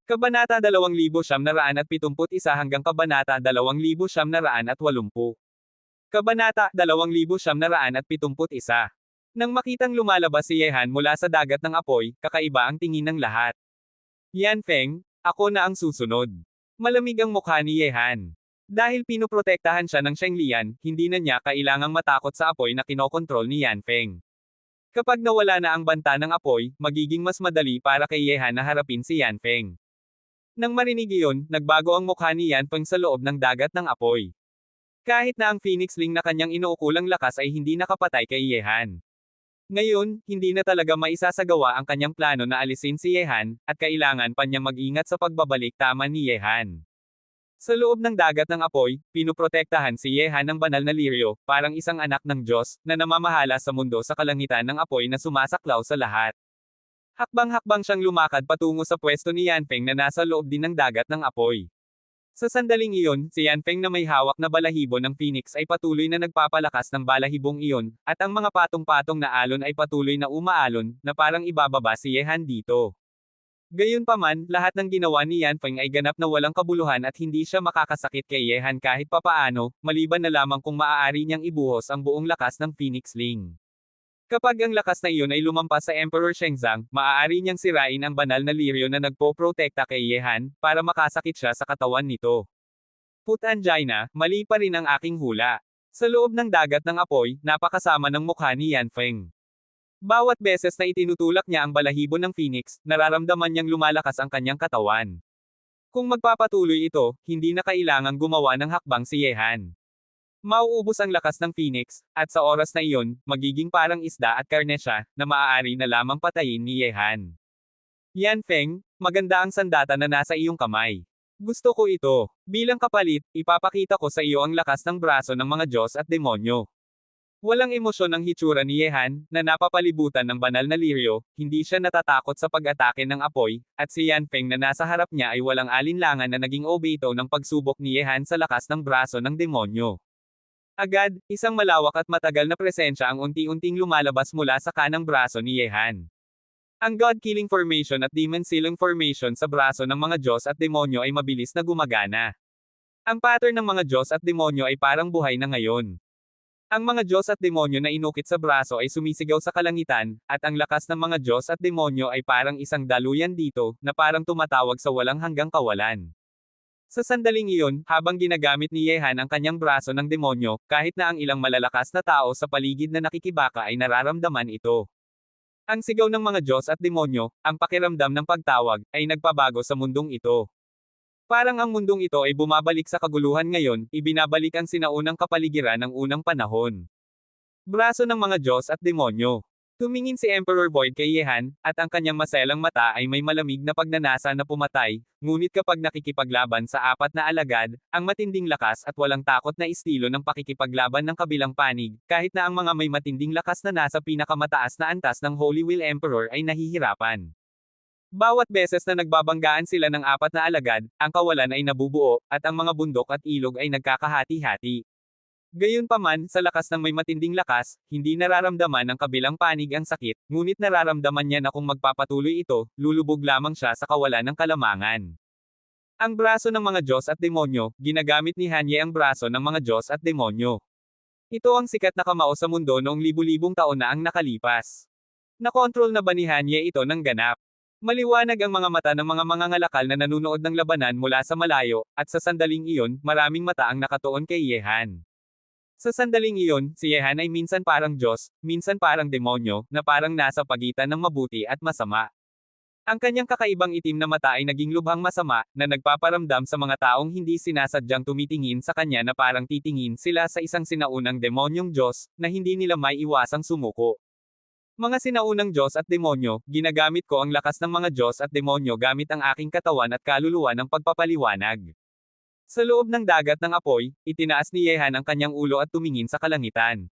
Kabanata 2971 hanggang Kabanata 2980. Kabanata 2971. Nang makitang lumalabas si Yehan mula sa dagat ng apoy, kakaiba ang tingin ng lahat. Yan Feng, ako na ang susunod. Malamig ang mukha ni Yehan. Dahil pinoprotektahan siya ng Shenglian, hindi na niya kailangang matakot sa apoy na kinokontrol ni Yan Feng. Kapag nawala na ang banta ng apoy, magiging mas madali para kay Yehan na harapin si Yan Feng. Nang marinig iyon, nagbago ang mukha ni Yan Feng sa loob ng dagat ng apoy. Kahit na ang Phoenix Ling na kanyang inuukulang lakas ay hindi nakapatay kay Yehan. Ngayon, hindi na talaga maisasagawa ang kanyang plano na alisin si Yehan, at kailangan pa niyang mag-ingat sa pagbabalik tama ni Yehan. Sa loob ng dagat ng apoy, pinuprotektahan si Yehan ng banal na liryo, parang isang anak ng Diyos, na namamahala sa mundo sa kalangitan ng apoy na sumasaklaw sa lahat. Hakbang-hakbang siyang lumakad patungo sa pwesto ni Yan Feng na nasa loob din ng dagat ng apoy. Sa sandaling iyon, si Yan Feng na may hawak na balahibo ng Phoenix ay patuloy na nagpapalakas ng balahibong iyon, at ang mga patong-patong na alon ay patuloy na umaalon, na parang ibababa si Yehan dito. Gayunpaman, lahat ng ginawa ni Yan Feng ay ganap na walang kabuluhan at hindi siya makakasakit kay Yehan kahit papaano, maliban na lamang kung maaari niyang ibuhos ang buong lakas ng Phoenix Ling. Kapag ang lakas na iyon ay lumampas sa Emperor Shenzang, maaari niyang sirain ang banal na liryo na nagpo-protekta kay Yehan, para makasakit siya sa katawan nito. Put angina, mali pa rin ang aking hula. Sa loob ng dagat ng apoy, napakasama ng mukha ni Yan Feng. Bawat beses na itinutulak niya ang balahibo ng Phoenix, nararamdaman niyang lumalakas ang kanyang katawan. Kung magpapatuloy ito, hindi na kailangang gumawa ng hakbang si Yehan. Mauubos ang lakas ng Phoenix, at sa oras na iyon, magiging parang isda at karne siya, na maaari na lamang patayin ni Yehan. Yan Feng, maganda ang sandata na nasa iyong kamay. Gusto ko ito. Bilang kapalit, ipapakita ko sa iyo ang lakas ng braso ng mga Diyos at demonyo. Walang emosyon ang hitsura ni Yehan, na napapalibutan ng banal na liryo, hindi siya natatakot sa pag-atake ng apoy, at si Yan Feng na nasa harap niya ay walang alinlangan na naging obito ng pagsubok ni Yehan sa lakas ng braso ng demonyo. Agad, isang malawak at matagal na presensya ang unti-unting lumalabas mula sa kanang braso ni Yehan. Ang God-killing formation at demon-sealing formation sa braso ng mga Diyos at demonyo ay mabilis na gumagana. Ang pattern ng mga Diyos at demonyo ay parang buhay na ngayon. Ang mga Diyos at demonyo na inukit sa braso ay sumisigaw sa kalangitan, at ang lakas ng mga Diyos at demonyo ay parang isang daluyan dito, na parang tumatawag sa walang hanggang kawalan. Sa sandaling iyon, habang ginagamit ni Yehan ang kanyang braso ng demonyo, kahit na ang ilang malalakas na tao sa paligid na nakikibaka ay nararamdaman ito. Ang sigaw ng mga Diyos at demonyo, ang pakiramdam ng pagtawag, ay nagpabago sa mundong ito. Parang ang mundong ito ay bumabalik sa kaguluhan ngayon, ibinabalik ang sinaunang kapaligiran ng unang panahon. Braso ng mga Diyos at demonyo. Tumingin si Emperor Void kay Yehan, at ang kanyang maselang mata ay may malamig na pagnanasa na pumatay, ngunit kapag nakikipaglaban sa apat na alagad, ang matinding lakas at walang takot na estilo ng pakikipaglaban ng kabilang panig, kahit na ang mga may matinding lakas na nasa pinakamataas na antas ng Holy Wheel Emperor ay nahihirapan. Bawat beses na nagbabanggaan sila ng apat na alagad, ang kawalan ay nabubuo, at ang mga bundok at ilog ay nagkakahati-hati. Gayunpaman, sa lakas ng may matinding lakas, hindi nararamdaman ng kabilang panig ang sakit, ngunit nararamdaman niya na kung magpapatuloy ito, lulubog lamang siya sa kawalan ng kalamangan. Ang braso ng mga Diyos at demonyo, ginagamit ni Hanye ang braso ng mga Diyos at demonyo. Ito ang sikat na kamao sa mundo noong libu-libong taon na ang nakalipas. Nakontrol na ba ni Hanye ito ng ganap? Maliwanag ang mga mata ng mga mangangalakal na nanunood ng labanan mula sa malayo, at sa sandaling iyon, maraming mata ang nakatuon kay Yehan. Sa sandaling iyon, si Yehan ay minsan parang Diyos, minsan parang demonyo, na parang nasa pagitan ng mabuti at masama. Ang kanyang kakaibang itim na mata ay naging lubhang masama, na nagpaparamdam sa mga taong hindi sinasadyang tumitingin sa kanya na parang titingin sila sa isang sinaunang demonyong Diyos, na hindi nila may iwasang sumuko. Mga sinaunang Diyos at demonyo, ginagamit ko ang lakas ng mga Diyos at demonyo gamit ang aking katawan at kaluluwa ng pagpapaliwanag. Sa loob ng dagat ng apoy, itinaas ni Yehan ang kanyang ulo at tumingin sa kalangitan.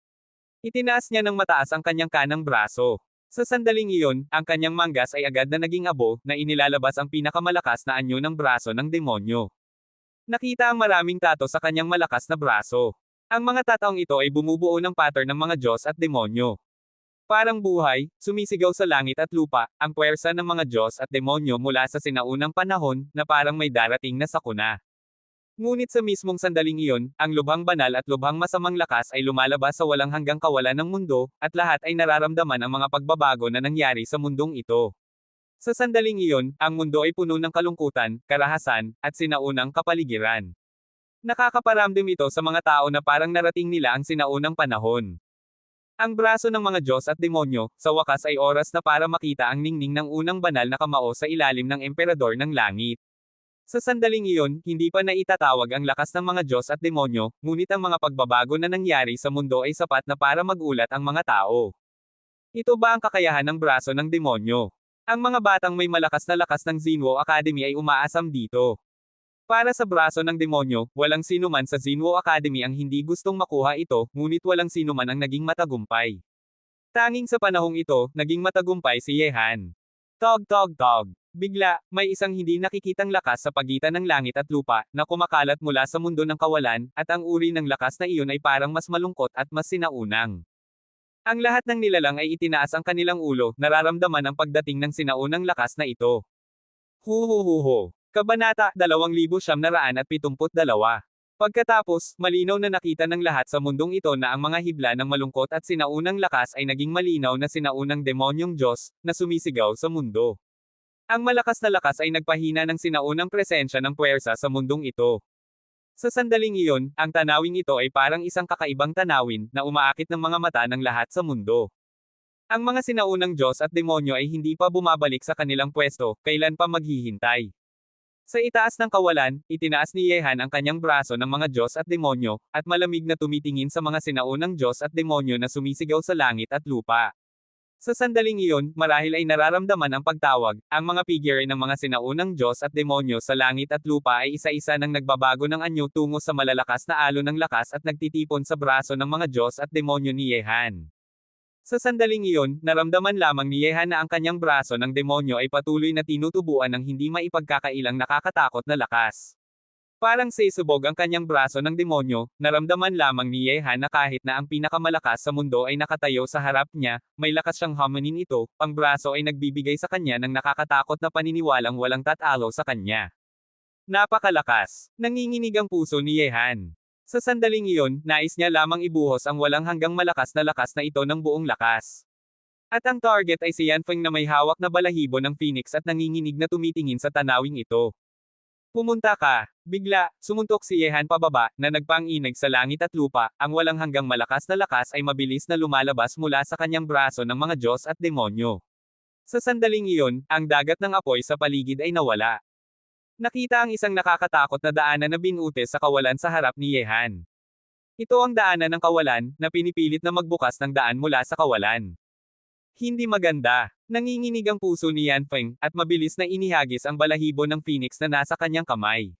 Itinaas niya ng mataas ang kanyang kanang braso. Sa sandaling iyon, ang kanyang manggas ay agad na naging abo, na inilalabas ang pinakamalakas na anyo ng braso ng demonyo. Nakita ang maraming tato sa kanyang malakas na braso. Ang mga tataong ito ay bumubuo ng pattern ng mga Diyos at demonyo. Parang buhay, sumisigaw sa langit at lupa, ang puwersa ng mga Diyos at demonyo mula sa sinaunang panahon, na parang may darating na sakuna. Ngunit sa mismong sandaling iyon, ang lubhang banal at lubhang masamang lakas ay lumalabas sa walang hanggang kawalan ng mundo, at lahat ay nararamdaman ang mga pagbabago na nangyari sa mundong ito. Sa sandaling iyon, ang mundo ay puno ng kalungkutan, karahasan, at sinaunang kapaligiran. Nakakaparamdam ito sa mga tao na parang narating nila ang sinaunang panahon. Ang braso ng mga Diyos at demonyo, sa wakas ay oras na para makita ang ningning ng unang banal na kamao sa ilalim ng emperador ng langit. Sa sandaling iyon, hindi pa naitatawag ang lakas ng mga Diyos at demonyo, ngunit ang mga pagbabago na nangyari sa mundo ay sapat na para magulat ang mga tao. Ito ba ang kakayahan ng braso ng demonyo? Ang mga batang may malakas na lakas ng Zinwo Academy ay umaasam dito. Para sa braso ng demonyo, walang sinuman sa Zinwo Academy ang hindi gustong makuha ito, ngunit walang sinuman ang naging matagumpay. Tanging sa panahong ito, naging matagumpay si Yehan. Tog tog tog. Bigla, may isang hindi nakikitang lakas sa pagitan ng langit at lupa, na kumakalat mula sa mundo ng kawalan, at ang uri ng lakas na iyon ay parang mas malungkot at mas sinaunang. Ang lahat ng nilalang ay itinaas ang kanilang ulo, nararamdaman ang pagdating ng sinaunang lakas na ito. Huhuhuho. Kabanata 2972. Pagkatapos, malinaw na nakita ng lahat sa mundong ito na ang mga hibla ng malungkot at sinaunang lakas ay naging malinaw na sinaunang demonyong Diyos, na sumisigaw sa mundo. Ang malakas na lakas ay nagpahina ng sinaunang presensya ng puwersa sa mundong ito. Sa sandaling iyon, ang tanawing ito ay parang isang kakaibang tanawin, na umaakit ng mga mata ng lahat sa mundo. Ang mga sinaunang Diyos at demonyo ay hindi pa bumabalik sa kanilang pwesto, kailan pa maghihintay. Sa itaas ng kawalan, itinaas ni Yehan ang kanyang braso ng mga Diyos at demonyo, at malamig na tumitingin sa mga sinaunang Diyos at demonyo na sumisigaw sa langit at lupa. Sa sandaling iyon, marahil ay nararamdaman ang pagtawag, ang mga figure ng mga sinaunang Diyos at demonyo sa langit at lupa ay isa-isa nang nagbabago ng anyo tungo sa malalakas na alon ng lakas at nagtitipon sa braso ng mga Diyos at demonyo ni Yehan. Sa sandaling iyon, naramdaman lamang ni Yehan na ang kanyang braso ng demonyo ay patuloy na tinutubuan ng hindi maipagkakailang nakakatakot na lakas. Parang sesubog ang kanyang braso ng demonyo, naramdaman lamang ni Yehan na kahit na ang pinakamalakas sa mundo ay nakatayo sa harap niya, may lakas siyang hamunin ito, ang braso ay nagbibigay sa kanya ng nakakatakot na paniniwalang walang tatalo sa kanya. Napakalakas! Nanginginig ang puso ni Yehan. Sa sandaling iyon, nais niya lamang ibuhos ang walang hanggang malakas na lakas na ito ng buong lakas. At ang target ay si Yanfeng na may hawak na balahibo ng Phoenix at nanginginig na tumitingin sa tanawing ito. Pumunta ka. Bigla, sumuntok si Yehan pababa, na nagpang-inig sa langit at lupa, ang walang hanggang malakas na lakas ay mabilis na lumalabas mula sa kanyang braso ng mga Diyos at demonyo. Sa sandaling iyon, ang dagat ng apoy sa paligid ay nawala. Nakita ang isang nakakatakot na daanan na binuti sa kawalan sa harap ni Yehan. Ito ang daanan ng kawalan, na pinipilit na magbukas ng daan mula sa kawalan. Hindi maganda. Nanginginig ang puso ni Yanfeng, at mabilis na inihagis ang balahibo ng Phoenix na nasa kanyang kamay.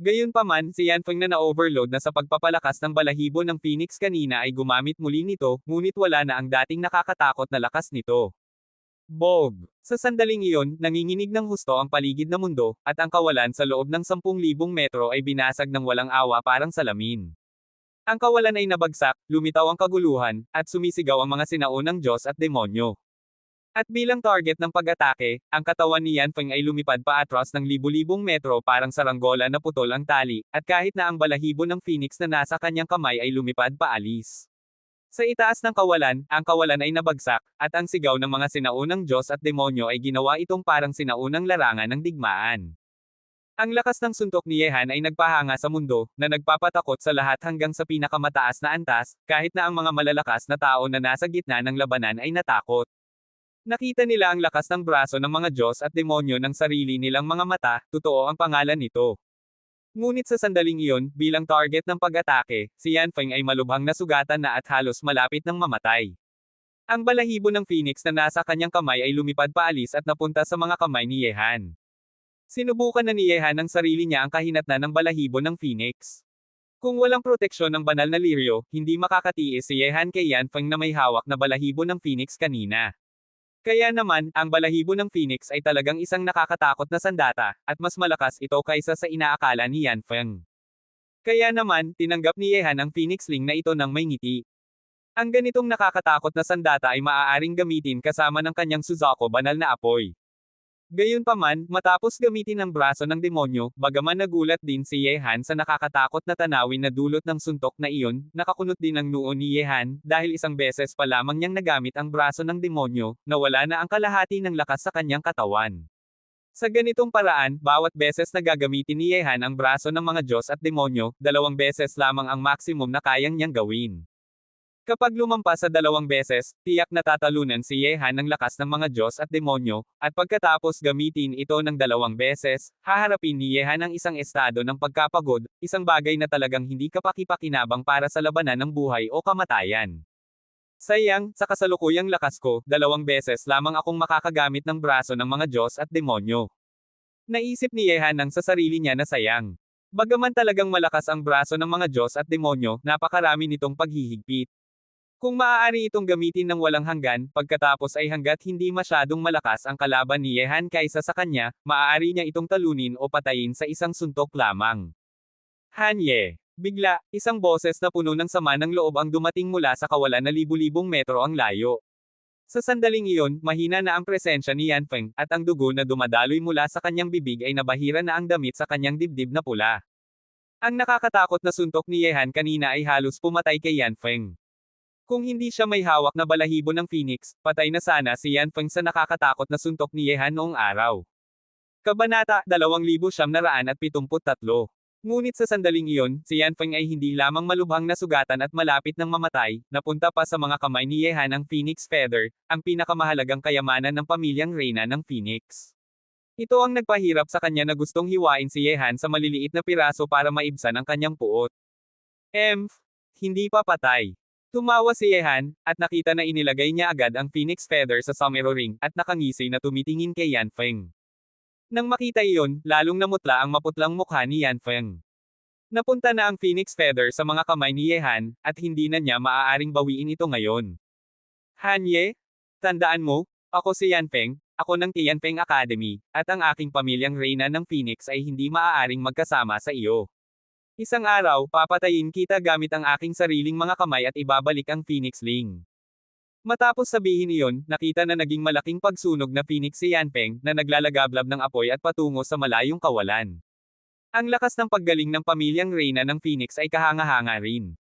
Gayunpaman, si Yanfeng na na-overload na sa pagpapalakas ng balahibo ng Phoenix kanina ay gumamit muli nito, ngunit wala na ang dating nakakatakot na lakas nito. Bog! Sa sandaling iyon, nanginginig ng husto ang paligid na mundo, at ang kawalan sa loob ng 10,000 metro ay binasag ng walang awa parang salamin. Ang kawalan ay nabagsak, lumitaw ang kaguluhan, at sumisigaw ang mga sinaunang Diyos at demonyo. At bilang target ng pag-atake, ang katawan ni Yanfeng ay lumipad pa atras ng libu-libong metro parang saranggola na putol ang tali, at kahit na ang balahibo ng Phoenix na nasa kanyang kamay ay lumipad pa alis. Sa itaas ng kawalan, ang kawalan ay nabagsak, at ang sigaw ng mga sinaunang Diyos at demonyo ay ginawa itong parang sinaunang larangan ng digmaan. Ang lakas ng suntok ni Yehan ay nagpahanga sa mundo, na nagpapatakot sa lahat hanggang sa pinakamataas na antas, kahit na ang mga malalakas na tao na nasa gitna ng labanan ay natakot. Nakita nila ang lakas ng braso ng mga Diyos at demonyo ng sarili nilang mga mata, totoo ang pangalan nito. Ngunit sa sandaling iyon, bilang target ng pag-atake, si Yanfeng ay malubhang nasugatan na at halos malapit ng mamatay. Ang balahibo ng Phoenix na nasa kanyang kamay ay lumipad paalis at napunta sa mga kamay ni Yehan. Sinubukan na ni Yehan ng sarili niya ang kahinatnan ng balahibo ng Phoenix. Kung walang proteksyon ng banal na liryo, hindi makakatiis si Yehan kay Yanfeng na may hawak na balahibo ng Phoenix kanina. Kaya naman, ang balahibo ng Phoenix ay talagang isang nakakatakot na sandata, at mas malakas ito kaysa sa inaakala ni Yanfeng. Kaya naman, tinanggap ni Yehan ang Phoenix Ling na ito ng may ngiti. Ang ganitong nakakatakot na sandata ay maaaring gamitin kasama ng kanyang Suzaku banal na apoy. Gayunpaman, matapos gamitin ang braso ng demonyo, bagaman nagulat din si Yehan sa nakakatakot na tanawin na dulot ng suntok na iyon, nakakunot din ang noo ni Yehan, dahil isang beses pa lamang niyang nagamit ang braso ng demonyo, nawala na ang kalahati ng lakas sa kanyang katawan. Sa ganitong paraan, bawat beses na gagamitin ni Yehan ang braso ng mga Diyos at demonyo, 2 beses lamang ang maximum na kayang niyang gawin. Kapag lumampas sa 2 beses, tiyak na tatalunan si Yehan ng lakas ng mga Diyos at demonyo, at pagkatapos gamitin ito ng 2 beses, haharapin ni Yehan ang isang estado ng pagkapagod, isang bagay na talagang hindi kapakipakinabang para sa labanan ng buhay o kamatayan. Sayang, sa kasalukuyang lakas ko, 2 beses lamang akong makakagamit ng braso ng mga Diyos at demonyo. Naisip ni Yehan nang sa sarili niya na sayang. Bagaman talagang malakas ang braso ng mga Diyos at demonyo, napakarami nitong paghihigpit. Kung maaari itong gamitin ng walang hanggan, pagkatapos ay hanggat hindi masyadong malakas ang kalaban ni Yehan kaysa sa kanya, maaari niya itong talunin o patayin sa isang suntok lamang. Hanye. Bigla, isang boses na puno ng sama ng loob ang dumating mula sa kawalan na libu-libong metro ang layo. Sa sandaling iyon, mahina na ang presensya ni Yan Feng, at ang dugo na dumadaloy mula sa kanyang bibig ay nabahira na ang damit sa kanyang dibdib na pula. Ang nakakatakot na suntok ni Yehan kanina ay halos pumatay kay Yan Feng. Kung hindi siya may hawak na balahibo ng Phoenix, patay na sana si Yan Feng sa nakakatakot na suntok ni Yehan noong araw. Kabanata 2973. Ngunit sa sandaling iyon, si Yan Feng ay hindi lamang malubhang nasugatan at malapit ng mamatay, napunta pa sa mga kamay ni Yehan ang Phoenix Feather, ang pinakamahalagang kayamanan ng pamilyang reyna ng Phoenix. Ito ang nagpahirap sa kanya na gustong hiwain si Yehan sa maliliit na piraso para maibsan ang kanyang puot. Hindi pa patay. Tumawa si Yehan, at nakita na inilagay niya agad ang Phoenix Feather sa sombrero ring, at nakangisi na tumitingin kay Yan Feng. Nang makita iyon, lalong namutla ang maputlang mukha ni Yan Feng. Napunta na ang Phoenix Feather sa mga kamay ni Yehan, at hindi na niya maaaring bawiin ito ngayon. Hanye, tandaan mo, ako si Yan Feng, ako ng Tianfeng Academy, at ang aking pamilyang reyna ng Phoenix ay hindi maaaring magkasama sa iyo. Isang araw, papatayin kita gamit ang aking sariling mga kamay at ibabalik ang Phoenix Ling. Matapos sabihin iyon, nakita na naging malaking pagsunog na Phoenix si Yan Feng, na naglalagablab ng apoy at patungo sa malayong kawalan. Ang lakas ng paggaling ng pamilyang reyna ng Phoenix ay kahanga-hanga rin.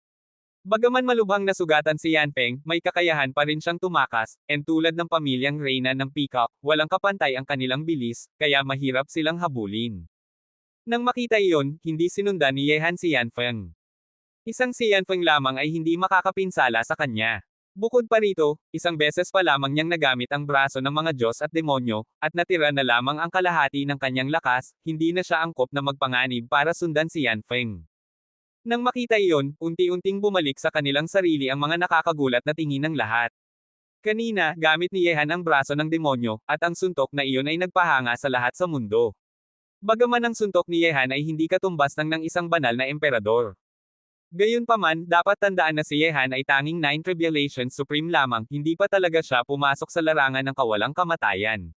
Bagaman malubhang nasugatan si Yan Feng, may kakayahan pa rin siyang tumakas, and tulad ng pamilyang reyna ng Peacock, walang kapantay ang kanilang bilis, kaya mahirap silang habulin. Nang makita iyon, hindi sinundan ni Yehan si Yan Feng. Isang si Yan Feng lamang ay hindi makakapinsala sa kanya. Bukod pa rito, 1 beses pa lamang niyang nagamit ang braso ng mga Diyos at demonyo, at natira na lamang ang kalahati ng kanyang lakas, hindi na siya angkop na magpanganib para sundan si Yan Feng. Nang makita iyon, unti-unting bumalik sa kanilang sarili ang mga nakakagulat na tingin ng lahat. Kanina, gamit ni Yehan ang braso ng demonyo, at ang suntok na iyon ay nagpahanga sa lahat sa mundo. Bagaman ang suntok ni Yehan ay hindi katumbas ng isang banal na emperador. Gayunpaman, dapat tandaan na si Yehan ay tanging 9 Tribulation Supreme lamang, hindi pa talaga siya pumasok sa larangan ng kawalang kamatayan.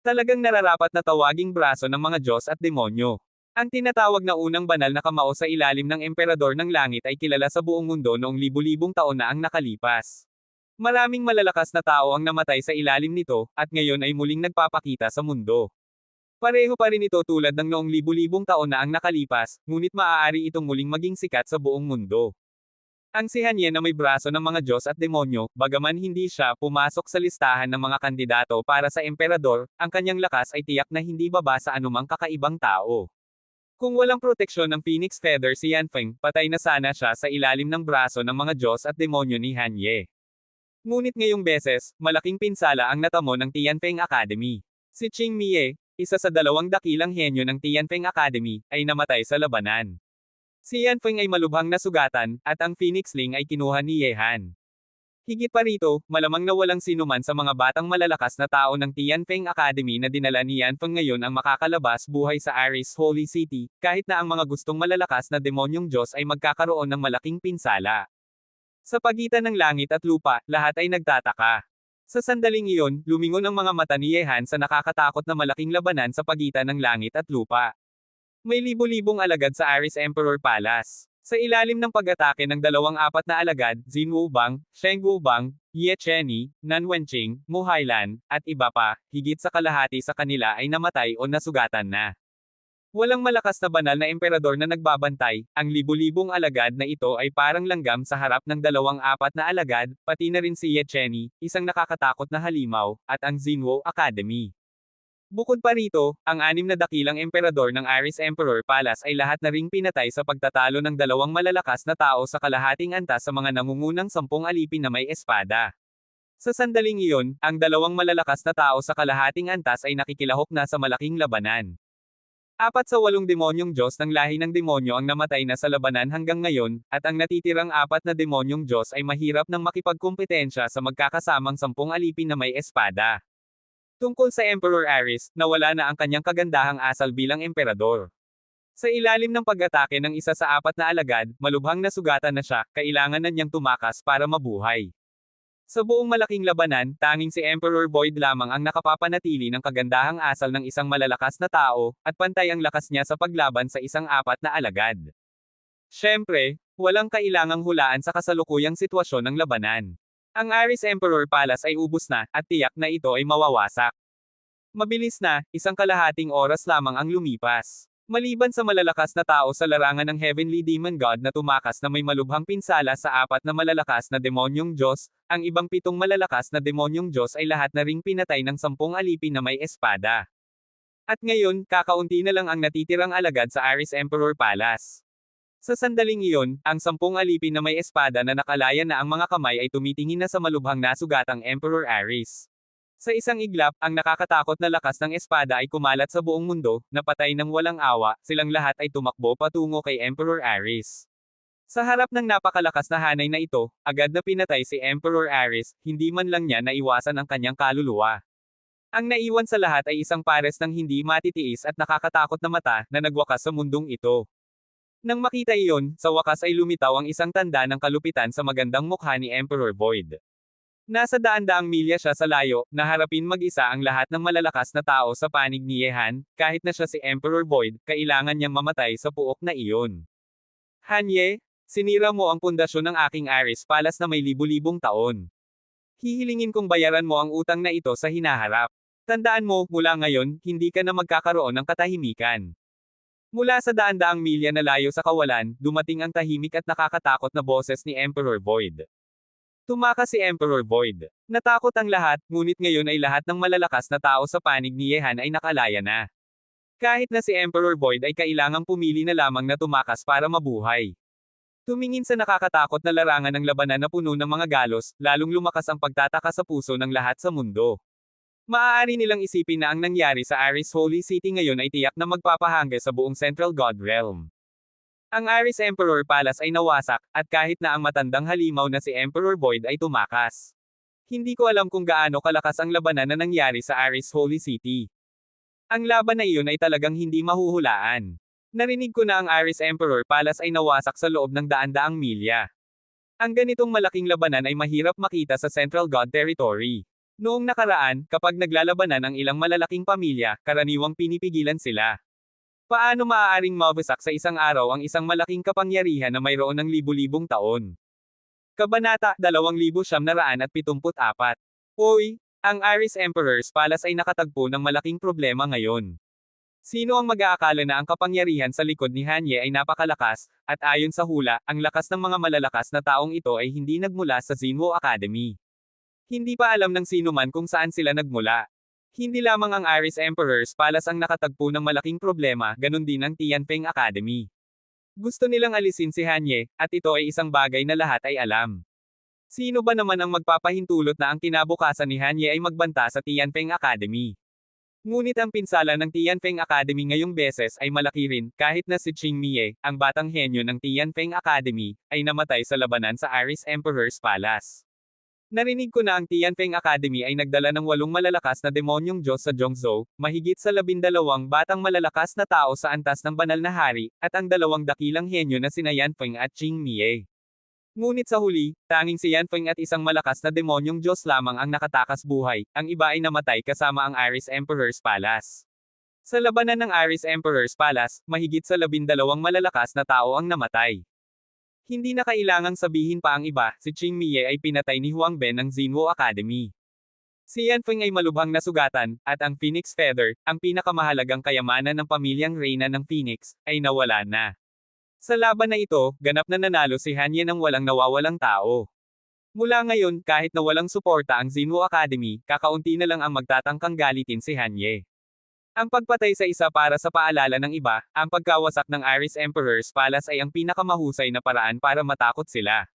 Talagang nararapat na tawaging braso ng mga Diyos at demonyo. Ang tinatawag na unang banal na kamao sa ilalim ng emperador ng langit ay kilala sa buong mundo noong libu-libong taon na ang nakalipas. Maraming malalakas na tao ang namatay sa ilalim nito, at ngayon ay muling nagpapakita sa mundo. Pareho pa rin ito tulad ng noong libu-libong taon na ang nakalipas, ngunit maaari itong muling maging sikat sa buong mundo. Ang si Hanye na may braso ng mga Diyos at demonyo, bagaman hindi siya pumasok sa listahan ng mga kandidato para sa emperador, ang kanyang lakas ay tiyak na hindi baba sa anumang kakaibang tao. Kung walang proteksyon ng Phoenix Feather si Yan Feng, patay na sana siya sa ilalim ng braso ng mga Diyos at demonyo ni Hanye. Ngunit ngayong beses, malaking pinsala ang natamo ng Tianfeng Academy. Si Qing Mie, isa sa 2 dakilang henyo ng Tianfeng Academy, ay namatay sa labanan. Si Yan Feng ay malubhang nasugatan, at ang Phoenix Ling ay kinuha ni Yehan. Higit pa rito, malamang na walang sinuman sa mga batang malalakas na tao ng Tianfeng Academy na dinala ni Yan Feng ngayon ang makakalabas buhay sa Aris Holy City, kahit na ang mga gustong malalakas na demonyong Diyos ay magkakaroon ng malaking pinsala. Sa pagitan ng langit at lupa, lahat ay nagtataka. Sa sandaling iyon, lumingon ang mga mata ni Yehan sa nakakatakot na malaking labanan sa pagitan ng langit at lupa. May libo-libong alagad sa Aris Emperor Palace. Sa ilalim ng pag-atake ng dalawang apat na alagad, Jin Wubang, Sheng Wubang, Ye Cheni, Nan Wenqing, Mu Hailan, at iba pa, higit sa kalahati sa kanila ay namatay o nasugatan na. Walang malakas na banal na emperador na nagbabantay, ang libu-libong alagad na ito ay parang langgam sa harap ng dalawang apat na alagad, pati na rin si Ye Cheni, isang nakakatakot na halimaw, at ang Xinwo Academy. Bukod pa rito, ang anim na dakilang emperador ng Aris Emperor Palace ay lahat na ring pinatay sa pagtatalo ng dalawang malalakas na tao sa kalahating antas sa mga nangungunang 10 alipin na may espada. Sa sandaling iyon, ang dalawang malalakas na tao sa kalahating antas ay nakikilahok na sa malaking labanan. 4 sa 8 demonyong Diyos ng lahi ng demonyo ang namatay na sa labanan hanggang ngayon, at ang natitirang 4 na demonyong Diyos ay mahirap nang makipagkumpetensya sa magkakasamang 10 alipin na may espada. Tungkol sa Emperor Aris, nawala na ang kanyang kagandahang asal bilang emperador. Sa ilalim ng pag-atake ng isa sa 4 na alagad, malubhang nasugatan na siya, kailangan na niyang tumakas para mabuhay. Sa buong malaking labanan, tanging si Emperor Void lamang ang nakapapanatili ng kagandahang asal ng isang malalakas na tao, at pantay ang lakas niya sa paglaban sa isang 4 na alagad. Siyempre, walang kailangang hulaan sa kasalukuyang sitwasyon ng labanan. Ang Aris Emperor Palace ay ubos na, at tiyak na ito ay mawawasak. Mabilis na, 1/2 oras lamang ang lumipas. Maliban sa malalakas na tao sa larangan ng Heavenly Demon God na tumakas na may malubhang pinsala sa 4 na malalakas na demonyong Diyos, ang ibang 7 malalakas na demonyong Diyos ay lahat na ring pinatay ng 10 alipin na may espada. At ngayon, kakaunti na lang ang natitirang alagad sa Aris Emperor Palace. Sa sandaling iyon, ang 10 alipin na may espada na nakalaya na ang mga kamay ay tumitingin na sa malubhang nasugatang Emperor Aris. Sa isang iglap, ang nakakatakot na lakas ng espada ay kumalat sa buong mundo, napatay ng walang awa, silang lahat ay tumakbo patungo kay Emperor Aris. Sa harap ng napakalakas na hanay na ito, agad na pinatay si Emperor Aris, hindi man lang niya naiwasan ang kanyang kaluluwa. Ang naiwan sa lahat ay isang pares ng hindi matitiis at nakakatakot na mata na nagwakas sa mundong ito. Nang makita iyon, sa wakas ay lumitaw ang isang tanda ng kalupitan sa magandang mukha ni Emperor Void. Nasa daan-daang milya siya sa layo, naharapin mag-isa ang lahat ng malalakas na tao sa panig ni Yehan, kahit na siya si Emperor Void, kailangan niyang mamatay sa puok na iyon. Hanye, sinira mo ang pundasyon ng aking Aris Palace na may libu-libong taon. Hihilingin kong bayaran mo ang utang na ito sa hinaharap. Tandaan mo, mula ngayon, hindi ka na magkakaroon ng katahimikan. Mula sa daan-daang milya na layo sa kawalan, dumating ang tahimik at nakakatakot na boses ni Emperor Void. Tumakas si Emperor Void. Natakot ang lahat, ngunit ngayon ay lahat ng malalakas na tao sa panig ni Yehan ay nakalaya na. Kahit na si Emperor Void ay kailangang pumili na lamang na tumakas para mabuhay. Tumingin sa nakakatakot na larangan ng labanan na puno ng mga galos, lalong lumakas ang pagtataka sa puso ng lahat sa mundo. Maaari nilang isipin na ang nangyari sa Aris Holy City ngayon ay tiyak na magpapahangga sa buong Central God Realm. Ang Aris Emperor Palace ay nawasak, at kahit na ang matandang halimaw na si Emperor Void ay tumakas. Hindi ko alam kung gaano kalakas ang labanan na nangyari sa Aris Holy City. Ang laban na iyon ay talagang hindi mahuhulaan. Narinig ko na ang Aris Emperor Palace ay nawasak sa loob ng daan-daang milya. Ang ganitong malaking labanan ay mahirap makita sa Central God Territory. Noong nakaraan, kapag naglalabanan ang ilang malalaking pamilya, karaniwang pinipigilan sila. Paano maaaring mawasak sa isang araw ang isang malaking kapangyarihan na mayroon ng libu-libong taon? Kabanata 2974. Hoy, ang Aris Emperor's Palace ay nakatagpo ng malaking problema ngayon. Sino ang mag-aakala na ang kapangyarihan sa likod ni Hanye ay napakalakas, at ayon sa hula, ang lakas ng mga malalakas na taong ito ay hindi nagmula sa Xinwo Academy. Hindi pa alam ng sino man kung saan sila nagmula. Hindi lamang ang Aris Emperor's Palace ang nakatagpo ng malaking problema, ganun din ang Tianfeng Academy. Gusto nilang alisin si Hanye, at ito ay isang bagay na lahat ay alam. Sino ba naman ang magpapahintulot na ang kinabukasan ni Hanye ay magbanta sa Tianfeng Academy? Ngunit ang pinsala ng Tianfeng Academy ngayong beses ay malaki rin, kahit na si Qing Mie, ang batang henyo ng Tianfeng Academy, ay namatay sa labanan sa Aris Emperor's Palace. Narinig ko na ang Tianfeng Academy ay nagdala ng 8 malalakas na demonyong Diyos sa Zhongzhou, mahigit sa 12 batang malalakas na tao sa antas ng banal na hari, at ang 2 dakilang henyo na sina Yanfeng at Qing Mie. Ngunit sa huli, tanging si Yanfeng at isang malakas na demonyong Diyos lamang ang nakatakas buhay, ang iba ay namatay kasama ang Aris Emperor's Palace. Sa labanan ng Aris Emperor's Palace, mahigit sa 12 malalakas na tao ang namatay. Hindi na kailangang sabihin pa ang iba, si Qing Mie ay pinatay ni Huang Ben ng Xinhuo Academy. Si Yanfeng ay malubhang nasugatan, at ang Phoenix Feather, ang pinakamahalagang kayamanan ng pamilyang Reyna ng Phoenix, ay nawala na. Sa laban na ito, ganap na nanalo si Hanye ng walang nawawalang tao. Mula ngayon, kahit na walang suporta ang Xinhuo Academy, kakaunti na lang ang magtatangkang galitin si Hanye. Ang pagpatay sa isa para sa paalala ng iba, ang pagkawasak ng Iris Emperor's Palace ay ang pinakamahusay na paraan para matakot sila.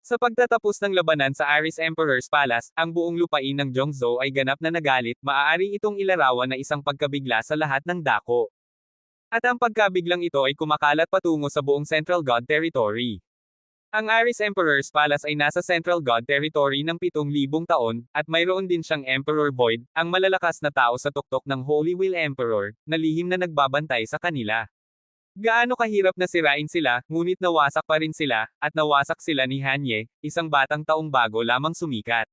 Sa pagtatapos ng labanan sa Iris Emperor's Palace, ang buong lupain ng Zhongzhou ay ganap na nagalit, maaari itong ilarawan na isang pagkabigla sa lahat ng dako. At ang pagkabiglang ito ay kumakalat patungo sa buong Central God Territory. Ang Iris Emperor's Palace ay nasa Central God Territory ng 7,000 taon, at mayroon din siyang Emperor Void, ang malalakas na tao sa tuktok ng Holy Wheel Emperor, na lihim na nagbabantay sa kanila. Gaano kahirap na sirain sila, ngunit nawasak pa rin sila, at nawasak sila ni Hanye, isang batang taong bago lamang sumikat.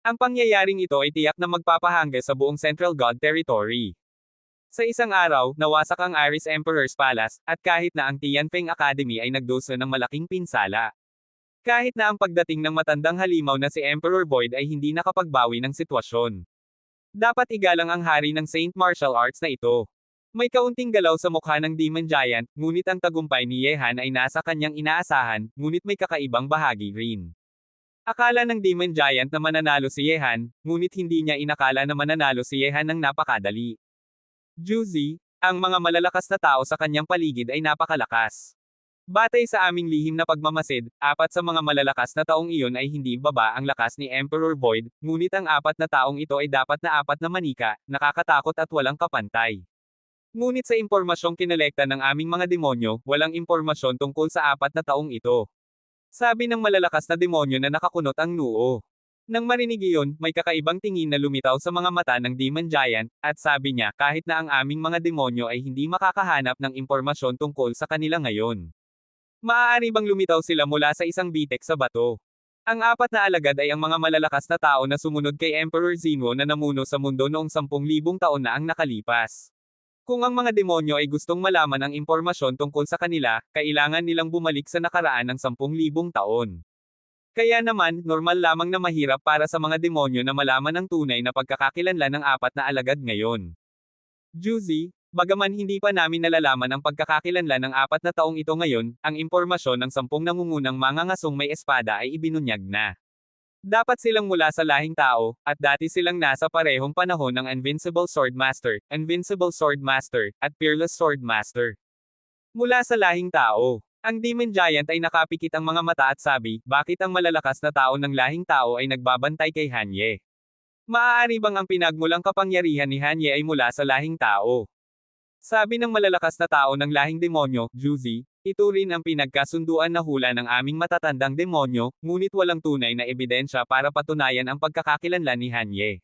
Ang pangyayaring ito ay tiyak na magpapahangga sa buong Central God Territory. Sa isang araw, nawasak ang Iris Emperor's Palace, at kahit na ang Tianfeng Academy ay nagdusa ng malaking pinsala. Kahit na ang pagdating ng matandang halimaw na si Emperor Void ay hindi nakapagbawi ng sitwasyon. Dapat igalang ang hari ng Saint Martial Arts na ito. May kaunting galaw sa mukha ng Demon Giant, ngunit ang tagumpay ni Yehan ay nasa kanyang inaasahan, ngunit may kakaibang bahagi rin. Akala ng Demon Giant na mananalo si Yehan, ngunit hindi niya inakala na mananalo si Yehan ng napakadali. Juzi, ang mga malalakas na tao sa kanyang paligid ay napakalakas. Batay sa aming lihim na pagmamasid, 4 sa mga malalakas na taong iyon ay hindi baba ang lakas ni Emperor Void, ngunit ang 4 na taong ito ay dapat na 4 na manika, nakakatakot at walang kapantay. Ngunit sa impormasyong kinolekta ng aming mga demonyo, walang impormasyon tungkol sa 4 na taong ito. Sabi ng malalakas na demonyo na nakakunot ang noo. Nang marinig iyon, may kakaibang tingin na lumitaw sa mga mata ng Demon Giant, at sabi niya kahit na ang aming mga demonyo ay hindi makakahanap ng impormasyon tungkol sa kanila ngayon. Maaari bang lumitaw sila mula sa isang bitek sa bato? Ang 4 na alagad ay ang mga malalakas na tao na sumunod kay Emperor Xinhuo na namuno sa mundo noong 10,000 taon na ang nakalipas. Kung ang mga demonyo ay gustong malaman ang impormasyon tungkol sa kanila, kailangan nilang bumalik sa nakaraan ng 10,000 taon. Kaya naman, normal lamang na mahirap para sa mga demonyo na malaman ang tunay na pagkakakilanlan ng 4 na alagad ngayon. Juzi, bagaman hindi pa namin nalalaman ang pagkakakilanlan ng 4 na taong ito ngayon, ang impormasyon ng 10 nangungunang mangangasong may espada ay ibinunyag na. Dapat silang mula sa lahing tao, at dati silang nasa parehong panahon ng Invincible Sword Master, at Peerless Sword Master. Mula sa lahing tao. Ang Demon Giant ay nakapikit ang mga mata at sabi, bakit ang malalakas na tao ng lahing tao ay nagbabantay kay Hanye? Maaari bang ang pinagmulang kapangyarihan ni Hanye ay mula sa lahing tao? Sabi ng malalakas na tao ng lahing demonyo, Juzi, ito rin ang pinagkasunduan na hula ng aming matatandang demonyo, ngunit walang tunay na ebidensya para patunayan ang pagkakakilanlan ni Hanye.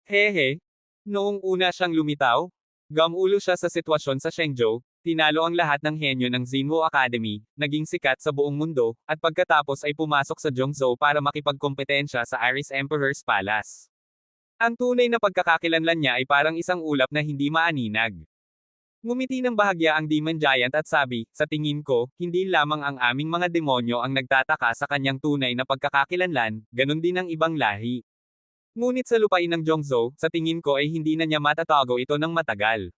Hehe. Noong una siyang lumitaw, gamulo siya sa sitwasyon sa Shenzhou, tinalo ang lahat ng henyo ng Xinhuo Academy, naging sikat sa buong mundo, at pagkatapos ay pumasok sa Zhongzhou para makipagkompetensya sa Iris Emperor's Palace. Ang tunay na pagkakakilanlan niya ay parang isang ulap na hindi maaninag. Ngumiti ng bahagya ang Demon Giant at sabi, sa tingin ko, hindi lamang ang aming mga demonyo ang nagtataka sa kanyang tunay na pagkakakilanlan, ganun din ang ibang lahi. Ngunit sa lupain ng Zhongzhou, sa tingin ko ay hindi na niya matatago ito ng matagal.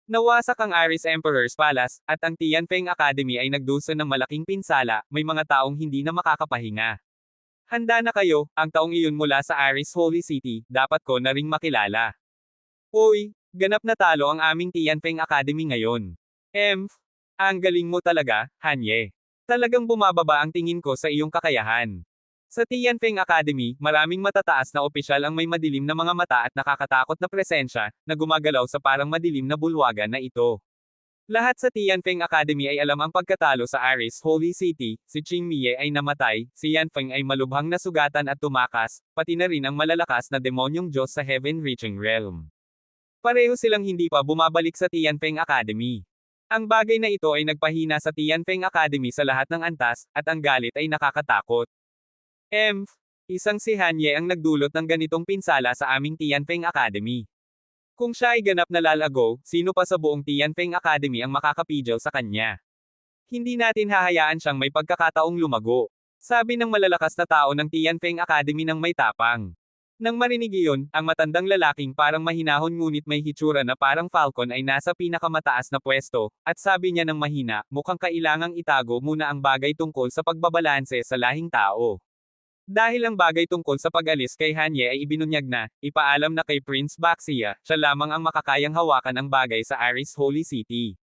Nawasak ang Iris Emperor's Palace, at ang Tianfeng Academy ay nagdusa ng malaking pinsala, may mga taong hindi na makakapahinga. Handa na kayo, ang taong iyon mula sa Iris Holy City, dapat ko na ring makilala. Uy, ganap na talo ang aming Tianfeng Academy ngayon. Ang galing mo talaga, Hanye. Talagang bumababa ang tingin ko sa iyong kakayahan. Sa Tianfeng Academy, maraming matataas na opisyal ang may madilim na mga mata at nakakatakot na presensya, na gumagalaw sa parang madilim na bulwagan na ito. Lahat sa Tianfeng Academy ay alam ang pagkatalo sa Iris Holy City, si Qing Mie ay namatay, si Yanfeng ay malubhang nasugatan at tumakas, pati na rin ang malalakas na demonyong Diyos sa Heaven-reaching realm. Pareho silang hindi pa bumabalik sa Tianfeng Academy. Ang bagay na ito ay nagpahina sa Tianfeng Academy sa lahat ng antas, at ang galit ay nakakatakot. Isang si Hanye ang nagdulot ng ganitong pinsala sa aming Tianfeng Academy. Kung siya ay ganap na lalago, sino pa sa buong Tianfeng Academy ang makakapidyaw sa kanya? Hindi natin hahayaan siyang may pagkakataong lumago. Sabi ng malalakas na tao ng Tianfeng Academy ng may tapang. Nang marinig iyon, ang matandang lalaking parang mahinahon ngunit may hitsura na parang falcon ay nasa pinakamataas na pwesto, at sabi niya ng mahina, mukhang kailangang itago muna ang bagay tungkol sa pagbabalanse sa lahing tao. Dahil ang bagay tungkol sa pag-alis kay Hanye ay ibinunyag na, ipaalam na kay Prince Baxia, siya lamang ang makakayang hawakan ang bagay sa Aris Holy City.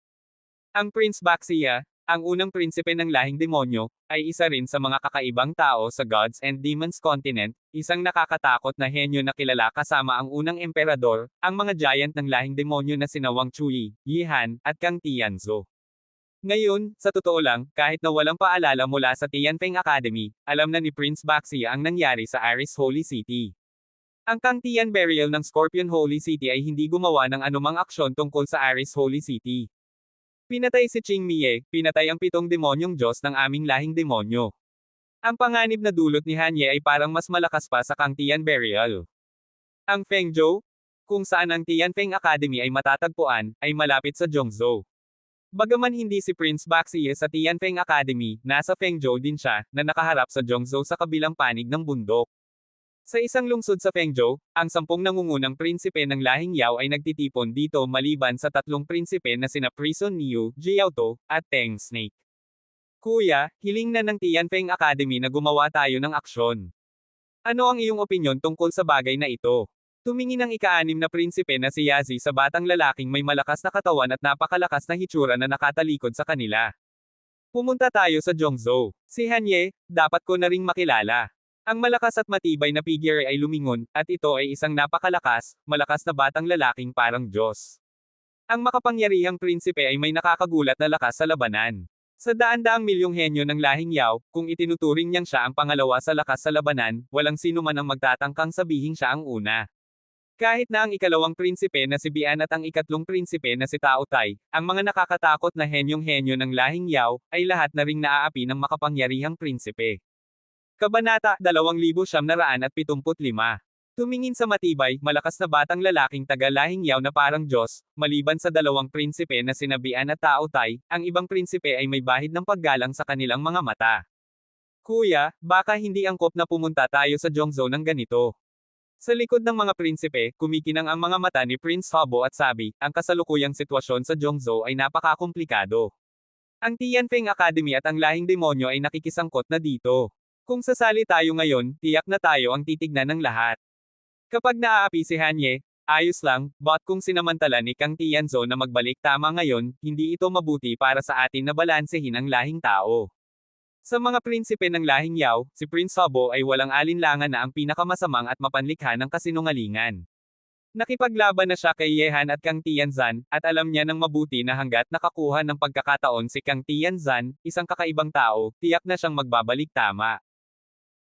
Ang Prince Baxia, ang unang prinsipe ng lahing demonyo, ay isa rin sa mga kakaibang tao sa Gods and Demons Continent, isang nakakatakot na henyo na kilala kasama ang unang emperador, ang mga giant ng lahing demonyo na sina Wang Chui, Yi Han, at Kang Tianzhou. Ngayon, sa totoo lang, kahit na walang paalala mula sa Tianfeng Academy, alam na ni Prince Baxia ang nangyari sa Aris Holy City. Ang Kang Tian Burial ng Scorpion Holy City ay hindi gumawa ng anumang aksyon tungkol sa Aris Holy City. Pinatay si Qing Mie, pinatay ang 7 demonyong Diyos ng aming lahing demonyo. Ang panganib na dulot ni Hanye ay parang mas malakas pa sa Kang Tian Burial. Ang Fengzhou, kung saan ang Tianfeng Academy ay matatagpuan, ay malapit sa Zhongzhou. Bagaman hindi si Prince Baxia sa Tianfeng Academy, nasa Fengzhou din siya, na nakaharap sa Zhongzhou sa kabilang panig ng bundok. Sa isang lungsod sa Fengzhou, ang 10 nangungunang prinsipe ng lahing Yao ay nagtitipon dito maliban sa 3 prinsipe na sina Prison Niu, Jiaotou, at Teng Snake. Kuya, hiling na ng Tianfeng Academy na gumawa tayo ng aksyon. Ano ang iyong opinyon tungkol sa bagay na ito? Tumingin ang ika-6 na prinsipe na si Yazi sa batang lalaking may malakas na katawan at napakalakas na hitsura na nakatalikod sa kanila. Pumunta tayo sa Zhongzhou. Si Hanye, dapat ko na ring makilala. Ang malakas at matibay na figure ay lumingon, at ito ay isang napakalakas, malakas na batang lalaking parang Diyos. Ang makapangyarihang prinsipe ay may nakakagulat na lakas sa labanan. Sa daan-daang milyong henyo ng lahing Yao, kung itinuturing niyang siya ang pangalawa sa lakas sa labanan, walang sino man ang magtatangkang sabihing siya ang una. Kahit na ang ikalawang prinsipe na si Bian at ang ikatlong prinsipe na si Tao Tai, ang mga nakakatakot na henyong-henyo ng lahing Yao, ay lahat na ring naaapi ng makapangyarihang prinsipe. Kabanata 2975. Tumingin sa matibay, malakas na batang lalaking taga-lahing Yao na parang Diyos, maliban sa 2 prinsipe na sina Bian at Tao Tai, ang ibang prinsipe ay may bahid ng paggalang sa kanilang mga mata. Kuya, baka hindi angkop na pumunta tayo sa Zhongzhou ng ganito. Sa likod ng mga prinsipe, kumikinang ang mga mata ni Prince Hobo at sabi, ang kasalukuyang sitwasyon sa Zhongzhou ay napakakomplikado. Ang Tianfeng Academy at ang lahing demonyo ay nakikisangkot na dito. Kung sasali tayo ngayon, tiyak na tayo ang titignan ng lahat. Kapag naaapi si Hanye, ayos lang, but kung sinamantala ni Kang Tianzhou na magbalik tama ngayon, hindi ito mabuti para sa atin na balansehin ang lahing tao. Sa mga prinsipe ng lahing Yao, si Prince Hobo ay walang alinlangan na ang pinakamasamang at mapanlikha ng kasinungalingan. Nakipaglaban na siya kay Yehan at Kang Tianzan, at alam niya ng mabuti na hanggat nakakuha ng pagkakataon si Kang Tianzan, isang kakaibang tao, tiyak na siyang magbabalik tama.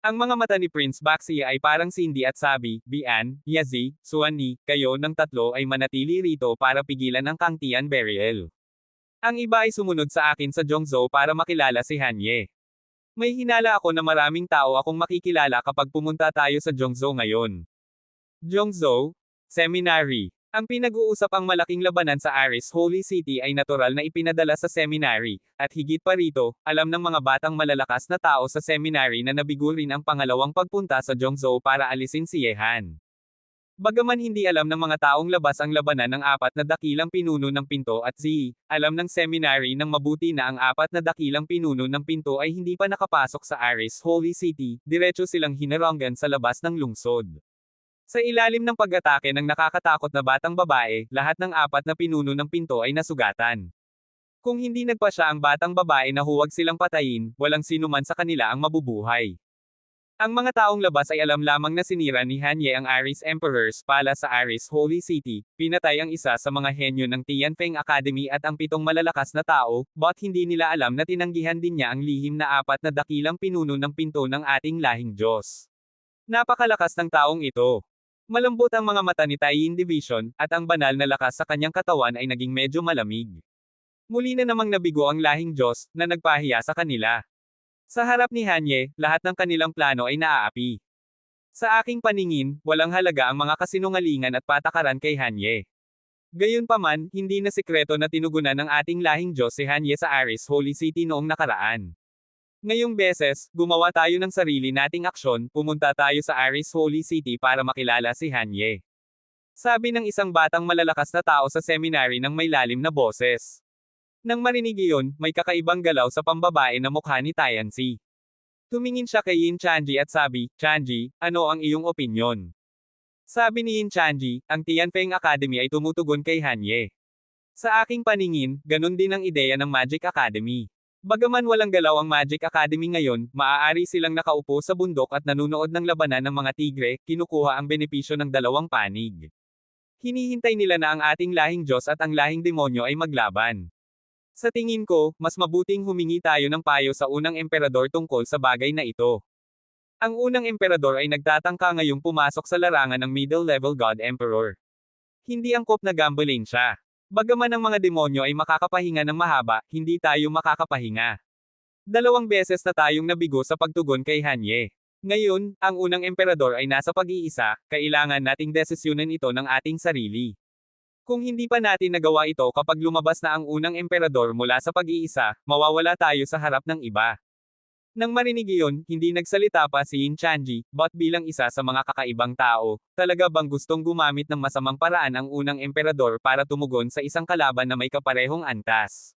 Ang mga mata ni Prince Baxia ay parang sindi at sabi, Bian, Yazi, Suani, kayo ng tatlo ay manatili rito para pigilan ang Kang Tian Burial. Ang iba ay sumunod sa akin sa Zhongzhou para makilala si Hanye. May hinala ako na maraming tao akong makikilala kapag pumunta tayo sa Zhongzhou ngayon. Zhongzhou Seminary. Ang pinag-uusap ang malaking labanan sa Aris Holy City ay natural na ipinadala sa seminary, at higit pa rito, alam ng mga batang malalakas na tao sa seminary na nabigo rin ang pangalawang pagpunta sa Zhongzhou para alisin si Yehan. Bagaman hindi alam ng mga taong labas ang labanan ng 4 na dakilang pinuno ng pinto at Zi, alam ng seminary ng mabuti na ang 4 na dakilang pinuno ng pinto ay hindi pa nakapasok sa Aris Holy City, diretso silang hinaranggan sa labas ng lungsod. Sa ilalim ng pag-atake ng nakakatakot na batang babae, lahat ng 4 na pinuno ng pinto ay nasugatan. Kung hindi nagpa siya ang batang babae na huwag silang patayin, walang sino man sa kanila ang mabubuhay. Ang mga taong labas ay alam lamang na sinira ni Hanye ang Aris Emperor's Palace sa Aris Holy City, pinatay ang isa sa mga henyo ng Tianfeng Academy at ang 7 malalakas na tao, but hindi nila alam na tinanggihan din niya ang lihim na 4 na dakilang pinuno ng pinto ng ating lahing Diyos. Napakalakas ng taong ito. Malambot ang mga mata ni Taiyin Division, at ang banal na lakas sa kanyang katawan ay naging medyo malamig. Muli na namang nabigo ang lahing Diyos, na nagpahiya sa kanila. Sa harap ni Hanye, lahat ng kanilang plano ay naaapi. Sa aking paningin, walang halaga ang mga kasinungalingan at patakaran kay Hanye. Gayunpaman, hindi na sikreto na tinugunan ng ating lahing Diyos si Hanye sa Aris Holy City noong nakaraan. Ngayong beses, gumawa tayo ng sarili nating aksyon, pumunta tayo sa Aris Holy City para makilala si Hanye. Sabi ng isang batang malalakas na tao sa seminary ng may lalim na boses. Nang marinig iyon, may kakaibang galaw sa pambabae na mukha ni Tianzi. Tumingin siya kay Yin Chanji at sabi, Chanji, ano ang iyong opinyon? Sabi ni Yin Chanji, ang Tianfeng Academy ay tumutugon kay Hanye. Sa aking paningin, ganun din ang ideya ng Magic Academy. Bagaman walang galaw ang Magic Academy ngayon, maaari silang nakaupo sa bundok at nanunood ng labanan ng mga tigre, kinukuha ang benepisyo ng dalawang panig. Hinihintay nila na ang ating lahing Diyos at ang lahing demonyo ay maglaban. Sa tingin ko, mas mabuting humingi tayo ng payo sa unang emperador tungkol sa bagay na ito. Ang unang emperador ay nagtatangka ngayong pumasok sa larangan ng middle-level God Emperor. Hindi angkop na gambling siya. Bagaman ang mga demonyo ay makakapahinga ng mahaba, hindi tayo makakapahinga. 2 beses na tayong nabigo sa pagtugon kay Hanye. Ngayon, ang unang emperador ay nasa pag-iisa, kailangan nating desisyonan ito ng ating sarili. Kung hindi pa natin nagawa ito kapag lumabas na ang unang emperador mula sa pag-iisa, mawawala tayo sa harap ng iba. Nang marinig iyon, hindi nagsalita pa si Yin Chanji, but bilang isa sa mga kakaibang tao, talaga bang gustong gumamit ng masamang paraan ang unang emperador para tumugon sa isang kalaban na may kaparehong antas?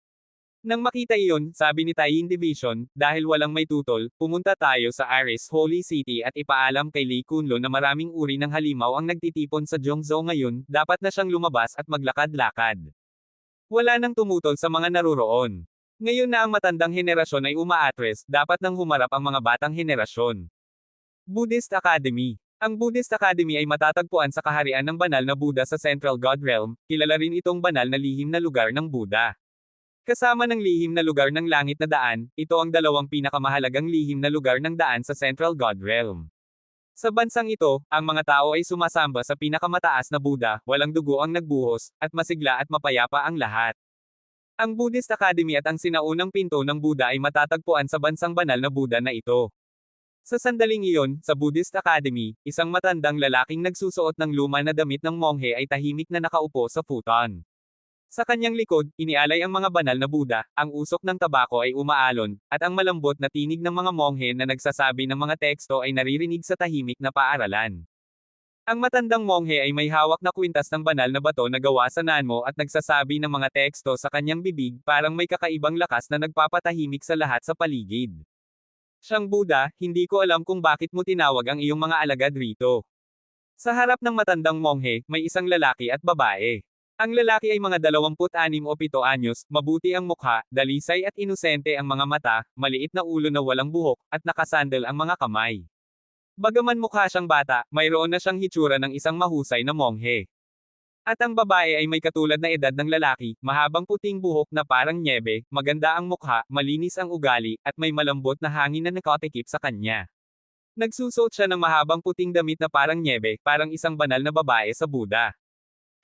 Nang makita iyon, sabi ni Taiyin Division, dahil walang may tutol, pumunta tayo sa Aris Holy City at ipaalam kay Li Kunlo na maraming uri ng halimaw ang nagtitipon sa Zhongzhou ngayon, dapat na siyang lumabas at maglakad-lakad. Wala nang tumutol sa mga naruroon. Ngayon na ang matandang henerasyon ay umaatres, dapat nang humarap ang mga batang henerasyon. Buddhist Academy. Ang Buddhist Academy ay matatagpuan sa kaharian ng banal na Buddha sa Central God Realm, kilala rin itong banal na lihim na lugar ng Buddha. Kasama ng lihim na lugar ng langit na daan, ito ang dalawang pinakamahalagang lihim na lugar ng daan sa Central God Realm. Sa bansang ito, ang mga tao ay sumasamba sa pinakamataas na Buddha, walang dugo ang nagbuhos, at masigla at mapayapa ang lahat. Ang Buddhist Academy at ang sinaunang pinto ng Buddha ay matatagpuan sa bansang banal na Buddha na ito. Sa sandaling iyon, sa Buddhist Academy, isang matandang lalaking nagsusuot ng luma na damit ng monghe ay tahimik na nakaupo sa futon. Sa kanyang likod, inialay ang mga banal na Buddha, ang usok ng tabako ay umaalon, at ang malambot na tinig ng mga monghe na nagsasabi ng mga teksto ay naririnig sa tahimik na paaralan. Ang matandang monghe ay may hawak na kwintas ng banal na bato na gawa sa nanmo at nagsasabi ng mga teksto sa kanyang bibig, parang may kakaibang lakas na nagpapatahimik sa lahat sa paligid. Siyang Buddha, hindi ko alam kung bakit mo tinawag ang iyong mga alagad rito. Sa harap ng matandang monghe, may isang lalaki at babae. Ang lalaki ay mga 26 o 7 anyos, mabuti ang mukha, dalisay at inosente ang mga mata, maliit na ulo na walang buhok, at nakasandal ang mga kamay. Bagaman mukha siyang bata, mayroon na siyang hitsura ng isang mahusay na monghe. At ang babae ay may katulad na edad ng lalaki, mahabang puting buhok na parang nyebe, maganda ang mukha, malinis ang ugali, at may malambot na hangin na nakatikip sa kanya. Nagsusuot siya ng mahabang puting damit na parang nyebe, parang isang banal na babae sa Buddha.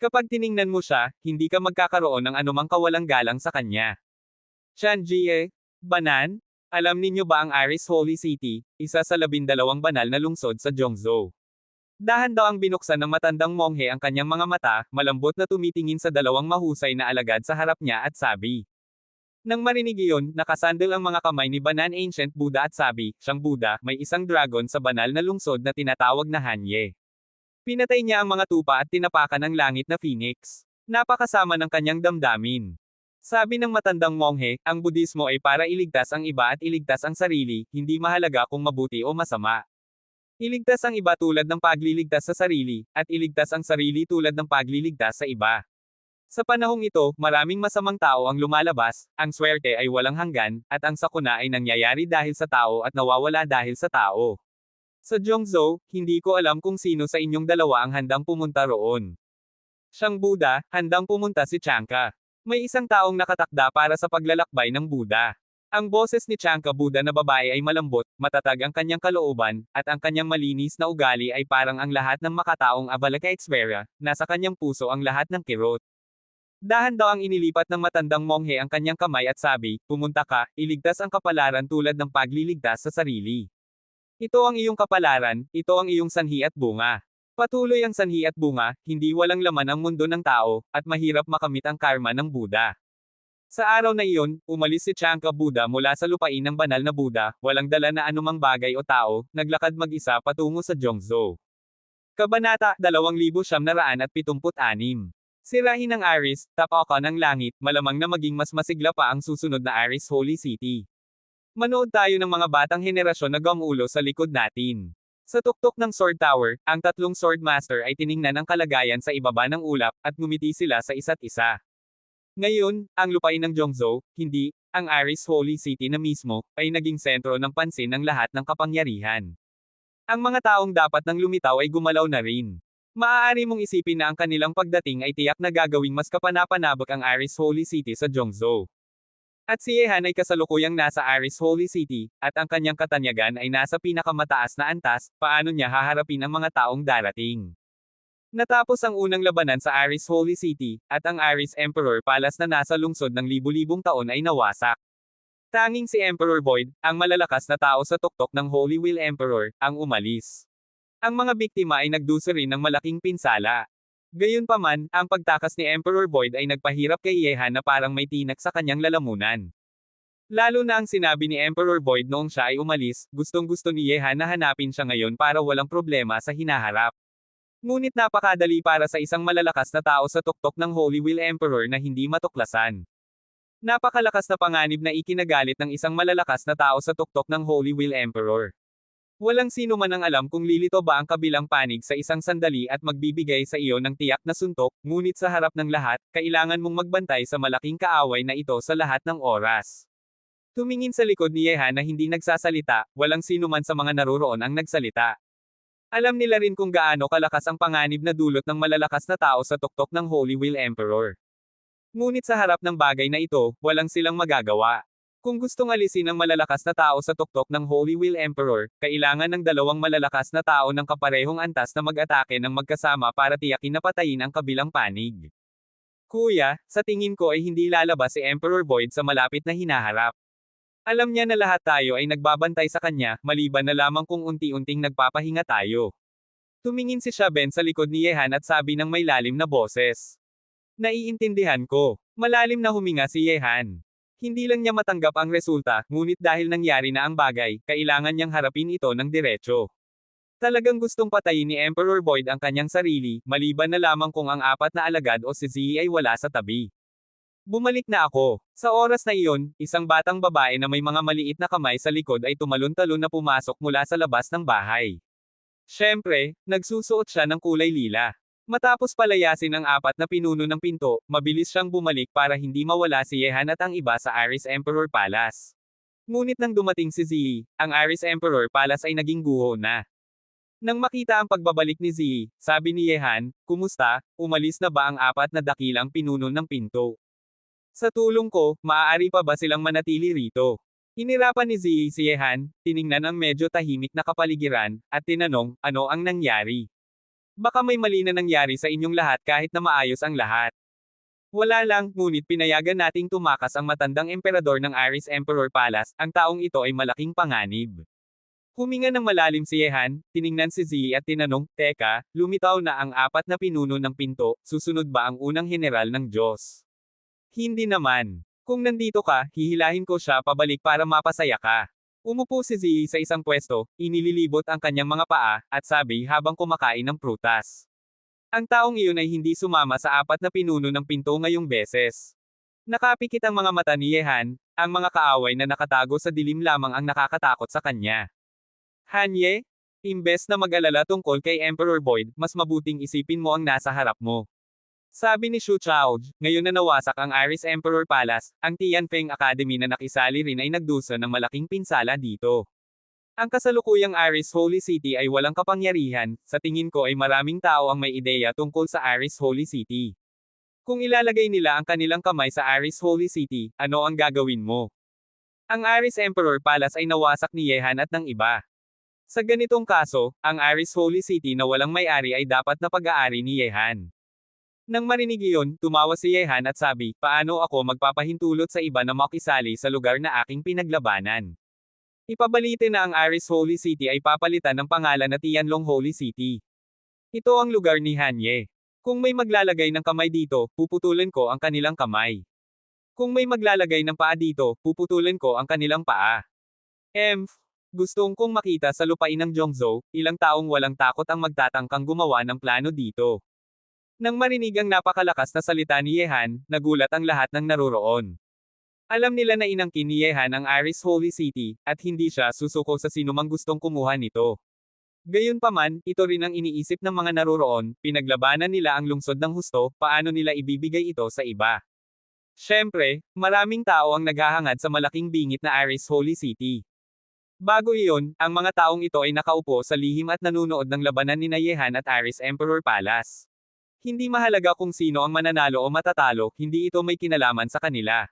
Kapag tiningnan mo siya, hindi ka magkakaroon ng anumang kawalang galang sa kanya. Chanji Banan? Alam ninyo ba ang Aris Holy City, isa sa 12 banal na lungsod sa Zhongzhou? Dahan daw ang binuksan ng matandang monghe ang kanyang mga mata, malambot na tumitingin sa dalawang mahusay na alagad sa harap niya at sabi. Nang marinig iyon, nakasandal ang mga kamay ni Banan Ancient Buddha at sabi, siyang Buddha, may isang dragon sa banal na lungsod na tinatawag na Hanye. Pinatay niya ang mga tupa at tinapakan ng langit na phoenix. Napakasama ng kanyang damdamin. Sabi ng matandang monghe, ang Budismo ay para iligtas ang iba at iligtas ang sarili, hindi mahalaga kung mabuti o masama. Iligtas ang iba tulad ng pagliligtas sa sarili, at iligtas ang sarili tulad ng pagliligtas sa iba. Sa panahong ito, maraming masamang tao ang lumalabas, ang swerte ay walang hanggan, at ang sakuna ay nangyayari dahil sa tao at nawawala dahil sa tao. Sa Zhongzhou, hindi ko alam kung sino sa inyong dalawa ang handang pumunta roon. Siyang Buddha, handang pumunta si Chanka. May isang taong nakatakda para sa paglalakbay ng Buddha. Ang boses ni Chanka Buddha na babae ay malambot, matatag ang kanyang kalooban, at ang kanyang malinis na ugali ay parang ang lahat ng makataong Avalokitesvara, nasa kanyang puso ang lahat ng kirot. Dahan daw ang inilipat ng matandang monghe ang kanyang kamay at sabi, pumunta ka, iligtas ang kapalaran tulad ng pagliligtas sa sarili. Ito ang iyong kapalaran, ito ang iyong sanhi at bunga. Patuloy ang sanhi at bunga, hindi walang laman ang mundo ng tao, at mahirap makamit ang karma ng Buddha. Sa araw na iyon, umalis si Chanka Buddha mula sa lupain ng banal na Buddha, walang dala na anumang bagay o tao, naglakad mag-isa patungo sa Zhongzhou. Kabanata 2976. Sirahin ng Aris, tapakan ng langit, malamang na maging mas masigla pa ang susunod na Aris Holy City. Manood tayo ng mga batang henerasyon na gamulo sa likod natin. Sa tuktok ng Sword Tower, ang tatlong Sword Master ay tiningnan ang kalagayan sa ibaba ng ulap, at ngumiti sila sa isa't isa. Ngayon, ang lupain ng Zhongzhou, hindi, ang Aris Holy City na mismo, ay naging sentro ng pansin ng lahat ng kapangyarihan. Ang mga taong dapat nang lumitaw ay gumalaw na rin. Maaari mong isipin na ang kanilang pagdating ay tiyak na gagawing mas kapanapanabik ang Aris Holy City sa Zhongzhou. At si Yehan ay kasalukuyang nasa Aris Holy City, at ang kanyang katanyagan ay nasa pinakamataas na antas, paano niya haharapin ang mga taong darating. Natapos ang unang labanan sa Aris Holy City, at ang Aris Emperor Palace na nasa lungsod ng libu-libong taon ay nawasak. Tanging si Emperor Void, ang malalakas na tao sa tuktok ng Holy Wheel Emperor, ang umalis. Ang mga biktima ay nagdusa rin ng malaking pinsala. Gayunpaman, ang pagtakas ni Emperor Void ay nagpahirap kay Yehan na parang may tinak sa kanyang lalamunan. Lalo na ang sinabi ni Emperor Void noong siya ay umalis, gustong-gusto ni Yehan na hanapin siya ngayon para walang problema sa hinaharap. Ngunit napakadali para sa isang malalakas na tao sa tuktok ng Holy Wheel Emperor na hindi matuklasan. Napakalakas na panganib na ikinagalit ng isang malalakas na tao sa tuktok ng Holy Wheel Emperor. Walang sino man ang alam kung lilito ba ang kabilang panig sa isang sandali at magbibigay sa iyo ng tiyak na suntok, ngunit sa harap ng lahat, kailangan mong magbantay sa malaking kaaway na ito sa lahat ng oras. Tumingin sa likod ni Yehan na hindi nagsasalita, walang sino man sa mga naroroon ang nagsalita. Alam nila rin kung gaano kalakas ang panganib na dulot ng malalakas na tao sa tuktok ng Holy Wheel Emperor. Ngunit sa harap ng bagay na ito, walang silang magagawa. Kung gustong alisin ang malalakas na tao sa tuktok ng Holy Wheel Emperor, kailangan ng dalawang malalakas na tao ng kaparehong antas na mag-atake ng magkasama para tiyakin na patayin ang kabilang panig. Kuya, sa tingin ko ay hindi lalabas si Emperor Void sa malapit na hinaharap. Alam niya na lahat tayo ay nagbabantay sa kanya, maliban na lamang kung unti-unting nagpapahinga tayo. Tumingin si Shaben sa likod ni Yehan at sabi ng may lalim na boses. Naiintindihan ko. Malalim na huminga si Yehan. Hindi lang niya matanggap ang resulta, ngunit dahil nangyari na ang bagay, kailangan niyang harapin ito ng diretso. Talagang gustong patayin ni Emperor Void ang kanyang sarili, maliban na lamang kung ang apat na alagad o si Zi ay wala sa tabi. Bumalik na ako. Sa oras na iyon, isang batang babae na may mga maliit na kamay sa likod ay tumalon-talon na pumasok mula sa labas ng bahay. Siyempre, nagsusuot siya ng kulay lila. Matapos palayasin ang apat na pinuno ng pinto, mabilis siyang bumalik para hindi mawala si Yehan at ang iba sa Aris Emperor Palace. Ngunit nang dumating si Zi, ang Aris Emperor Palace ay naging guho na. Nang makita ang pagbabalik ni Zi, sabi ni Yehan, "Kumusta, umalis na ba ang apat na dakilang pinuno ng pinto? Sa tulong ko, maaari pa ba silang manatili rito?" Hinirapan ni Zi si Yehan, tiningnan ang medyo tahimik na kapaligiran, at tinanong, "Ano ang nangyari? Baka may mali na nangyari sa inyong lahat kahit na maayos ang lahat." Wala lang, ngunit pinayagan nating tumakas ang matandang emperador ng Aris Emperor Palace, ang taong ito ay malaking panganib. Huminga ng malalim si Yehan, tiningnan si Zi at tinanong, "Teka, lumitaw na ang apat na pinuno ng pinto, susunod ba ang unang general ng Diyos?" Hindi naman. Kung nandito ka, hihilahin ko siya pabalik para mapasaya ka. Umupo si Zi sa isang pwesto, inililibot ang kanyang mga paa, at sabi habang kumakain ng prutas. Ang taong iyon ay hindi sumama sa apat na pinuno ng pinto ngayong beses. Nakapikit ang mga mata ni Yehan, ang mga kaaway na nakatago sa dilim lamang ang nakakatakot sa kanya. "Hanye? Imbes na mag-alala tungkol kay Emperor Void, mas mabuting isipin mo ang nasa harap mo." Sabi ni Xu Chaoj, ngayon na nawasak ang Aris Emperor Palace, ang Tianfeng Academy na nakisali rin ay nagdusa ng malaking pinsala dito. Ang kasalukuyang Aris Holy City ay walang kapangyarihan, sa tingin ko ay maraming tao ang may ideya tungkol sa Aris Holy City. Kung ilalagay nila ang kanilang kamay sa Aris Holy City, ano ang gagawin mo? Ang Aris Emperor Palace ay nawasak ni Yehan at ng iba. Sa ganitong kaso, ang Aris Holy City na walang may-ari ay dapat na pag-aari ni Yehan. Nang marinig iyon, tumawa si Yehan at sabi, "Paano ako magpapahintulot sa iba na makisali sa lugar na aking pinaglabanan? Ipabalite na ang Aris Holy City ay papalitan ng pangalan na Tianlong Holy City." Ito ang lugar ni Hanye. Kung may maglalagay ng kamay dito, puputulin ko ang kanilang kamay. Kung may maglalagay ng paa dito, puputulin ko ang kanilang paa. Gustong kong makita sa lupain ng Zhongzhou, ilang taong walang takot ang magtatangkang gumawa ng plano dito. Nang marinig ang napakalakas na salita ni Yehan, nagulat ang lahat ng naroroon. Alam nila na inangkin ni Yehan ang Aris Holy City, at hindi siya susuko sa sinumang gustong kumuha nito. Gayunpaman, ito rin ang iniisip ng mga naroroon, pinaglabanan nila ang lungsod ng husto, paano nila ibibigay ito sa iba. Siyempre, maraming tao ang naghahangad sa malaking bingit na Aris Holy City. Bago iyon, ang mga taong ito ay nakaupo sa lihim at nanunood ng labanan ni Yehan at Aris Emperor Palace. Hindi mahalaga kung sino ang mananalo o matatalo, hindi ito may kinalaman sa kanila.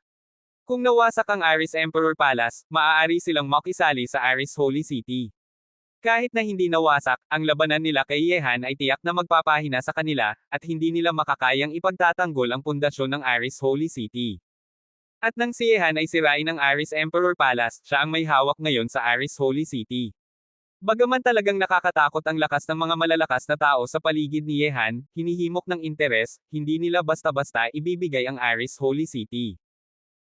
Kung nawasak ang Aris Emperor Palace, maaari silang makisali sa Aris Holy City. Kahit na hindi nawasak, ang labanan nila kay Yehan ay tiyak na magpapahina sa kanila, at hindi nila makakayang ipagtatanggol ang pundasyon ng Aris Holy City. At nang si Yehan ay sirain ng Aris Emperor Palace, siya ang may hawak ngayon sa Aris Holy City. Bagaman talagang nakakatakot ang lakas ng mga malalakas na tao sa paligid ni Yehan, hinihimok ng interes, hindi nila basta-basta ibibigay ang Aris Holy City.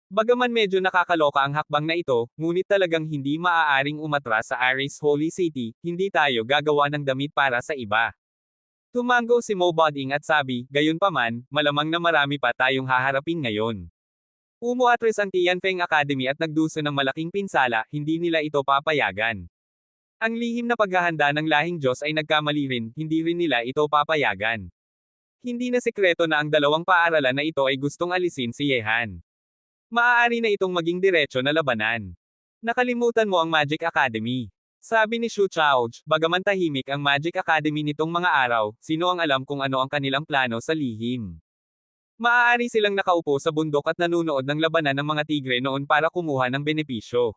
Bagaman medyo nakakaloka ang hakbang na ito, ngunit talagang hindi maaaring umatras sa Aris Holy City, hindi tayo gagawa ng damit para sa iba. Tumango si Mo Boding at sabi, gayunpaman, malamang na marami pa tayong haharapin ngayon. Umuatras ang Tianfeng Academy at nagduso ng malaking pinsala, hindi nila ito papayagan. Ang lihim na paghahanda ng lahing Diyos ay nagkamali rin, hindi rin nila ito papayagan. Hindi na sekreto na ang dalawang paaralan na ito ay gustong alisin si Yehan. Maaari na itong maging diretsyo na labanan. Nakalimutan mo ang Magic Academy. Sabi ni Xu Chaoj, bagaman tahimik ang Magic Academy nitong mga araw, sino ang alam kung ano ang kanilang plano sa lihim. Maaari silang nakaupo sa bundok at nanunood ng labanan ng mga tigre noon para kumuha ng benepisyo.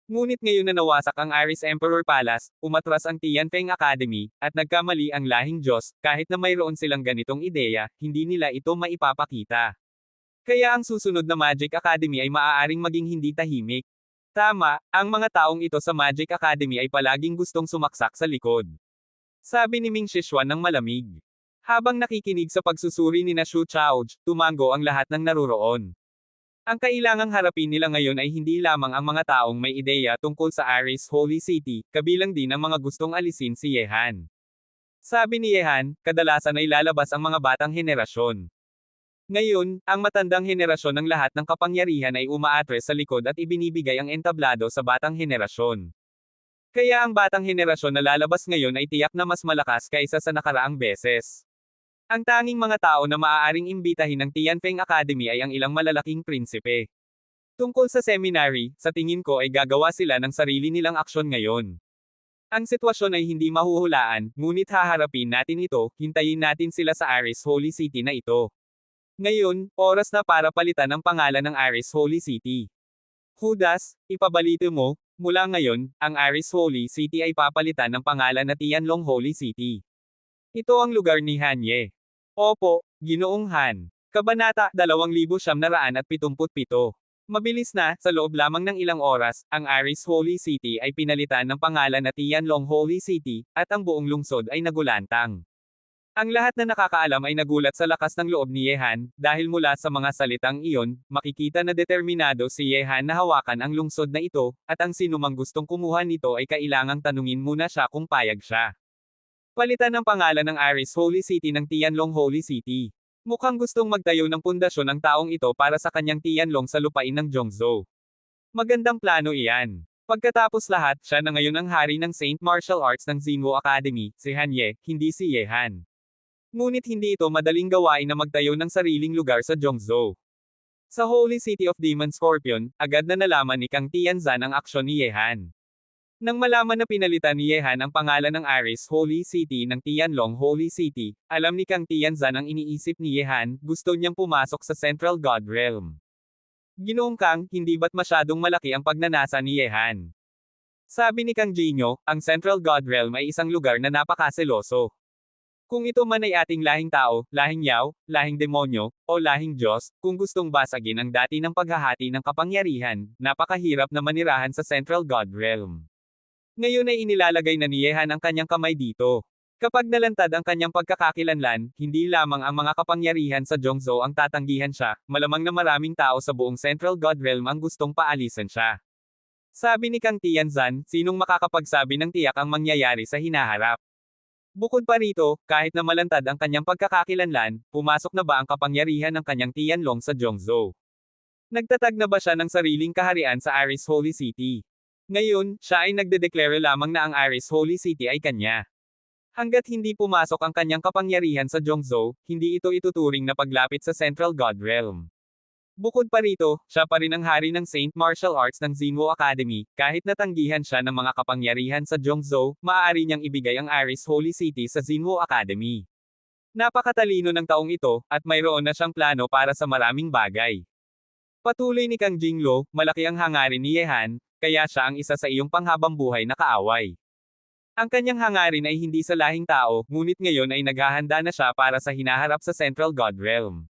Ngunit ngayon na nawasak ang Aris Emperor Palace, umatras ang Tianfeng Academy, at nagkamali ang lahing Diyos, kahit na mayroon silang ganitong ideya, hindi nila ito maipapakita. Kaya ang susunod na Magic Academy ay maaaring maging hindi tahimik. Tama, ang mga taong ito sa Magic Academy ay palaging gustong sumaksak sa likod. Sabi ni Ming Shishuan ng malamig. Habang nakikinig sa pagsusuri ni Xu Chaoj, tumango ang lahat ng naroroon. Ang kailangang harapin nila ngayon ay hindi lamang ang mga taong may ideya tungkol sa Aris Holy City, kabilang din ang mga gustong alisin si Yehan. Sabi ni Yehan, kadalasan ay lalabas ang mga batang henerasyon. Ngayon, ang matandang henerasyon ng lahat ng kapangyarihan ay umaatres sa likod at ibinibigay ang entablado sa batang henerasyon. Kaya ang batang henerasyon na lalabas ngayon ay tiyak na mas malakas kaysa sa nakaraang beses. Ang tanging mga tao na maaaring imbitahin ng Tianfeng Academy ay ang ilang malalaking prinsipe. Tungkol sa seminary, sa tingin ko ay gagawa sila ng sarili nilang aksyon ngayon. Ang sitwasyon ay hindi mahuhulaan, ngunit haharapin natin ito, hintayin natin sila sa Aris Holy City na ito. Ngayon, oras na para palitan ang pangalan ng Aris Holy City. Judas, ipabalito mo, mula ngayon, ang Aris Holy City ay papalitan ng pangalan na Tianlong Holy City. Ito ang lugar ni Hanye. Opo, Ginoong Han. Kabanata 2977. Mabilis na, sa loob lamang ng ilang oras, ang Aris Holy City ay pinalitan ng pangalan na Tianlong Holy City, at ang buong lungsod ay nagulantang. Ang lahat na nakakaalam ay nagulat sa lakas ng loob ni Yehan, dahil mula sa mga salitang iyon, makikita na determinado si Yehan na hawakan ang lungsod na ito, at ang sinumang gustong kumuha nito ay kailangang tanungin muna siya kung payag siya. Palitan ng pangalan ng Aris Holy City ng Tianlong Holy City. Mukhang gustong magtayo ng pundasyon ang taong ito para sa kanyang Tianlong sa lupain ng Zhongzhou. Magandang plano iyan. Pagkatapos lahat, siya na ngayon ang hari ng Saint Martial Arts ng Xinwu Academy, si Hanye, hindi si Yehan. Ngunit hindi ito madaling gawain na magtayo ng sariling lugar sa Zhongzhou. Sa Holy City of Demon Scorpion, agad na nalaman ni Kang Tianzan ang aksyon ni Yehan. Nang malaman na pinalitan ni Yehan ang pangalan ng Aris Holy City ng Tianlong Holy City, alam ni Kang Tianzan ang iniisip ni Yehan, gusto niyang pumasok sa Central God Realm. Ginoong Kang, hindi ba't masyadong malaki ang pagnanasa ni Yehan? Sabi ni Kang Jinyo, ang Central God Realm ay isang lugar na napakaseloso. Kung ito man ay ating lahing tao, lahing yaw, lahing demonyo, o lahing Diyos, kung gustong basagin ang dati ng paghahati ng kapangyarihan, napakahirap na manirahan sa Central God Realm. Ngayon ay inilalagay na ni Yehan ang kanyang kamay dito. Kapag nalantad ang kanyang pagkakakilanlan, hindi lamang ang mga kapangyarihan sa Zhongzhou ang tatanggihan siya, malamang na maraming tao sa buong Central God Realm ang gustong paalisan siya. Sabi ni Kang Tianzan, sinong makakapagsabi ng tiyak ang mangyayari sa hinaharap? Bukod pa rito, kahit na malantad ang kanyang pagkakakilanlan, pumasok na ba ang kapangyarihan ng kanyang Tianlong sa Zhongzhou? Nagtatag na ba siya ng sariling kaharian sa Aris Holy City? Ngayon, siya ay nagdedeklara lamang na ang Aris Holy City ay kanya. Hanggat hindi pumasok ang kanyang kapangyarihan sa Zhongzhou, hindi ito ituturing na paglapit sa Central God Realm. Bukod pa rito, siya pa rin ang hari ng Saint Martial Arts ng Xinwu Academy, kahit natanggihan siya ng mga kapangyarihan sa Zhongzhou, maaari niyang ibigay ang Aris Holy City sa Xinwu Academy. Napakatalino ng taong ito, at mayroon na siyang plano para sa maraming bagay. Patuloy ni Kang Jinglo, malaki ang hangarin ni Yehan, kaya siya ang isa sa iyong panghabang buhay na kaaway. Ang kanyang hangarin ay hindi sa lahing tao, ngunit ngayon ay naghahanda na siya para sa hinaharap sa Central God Realm.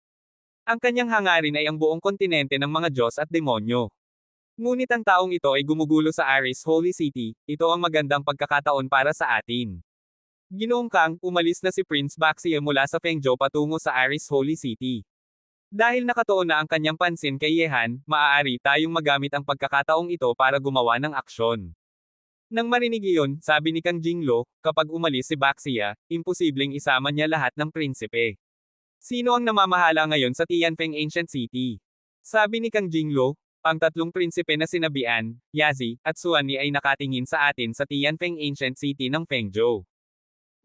Ang kanyang hangarin ay ang buong kontinente ng mga Diyos at demonyo. Ngunit ang taong ito ay gumugulo sa Aris Holy City, ito ang magandang pagkakataon para sa atin. Ginoong Kang, umalis na si Prince Baxia mula sa Fengzhou patungo sa Aris Holy City. Dahil nakatuon na ang kanyang pansin kay Yehan, maaari tayong magamit ang pagkakataong ito para gumawa ng aksyon. Nang marinig iyon, sabi ni Kang Jinglo, kapag umalis si Baxia, imposibleng isama niya lahat ng prinsipe. Sino ang namamahala ngayon sa Tianfeng Ancient City? Sabi ni Kang Jinglo, ang tatlong prinsipe na sina Bian, Yazi, at Suani ay nakatingin sa atin sa Tianfeng Ancient City ng Fengzhou.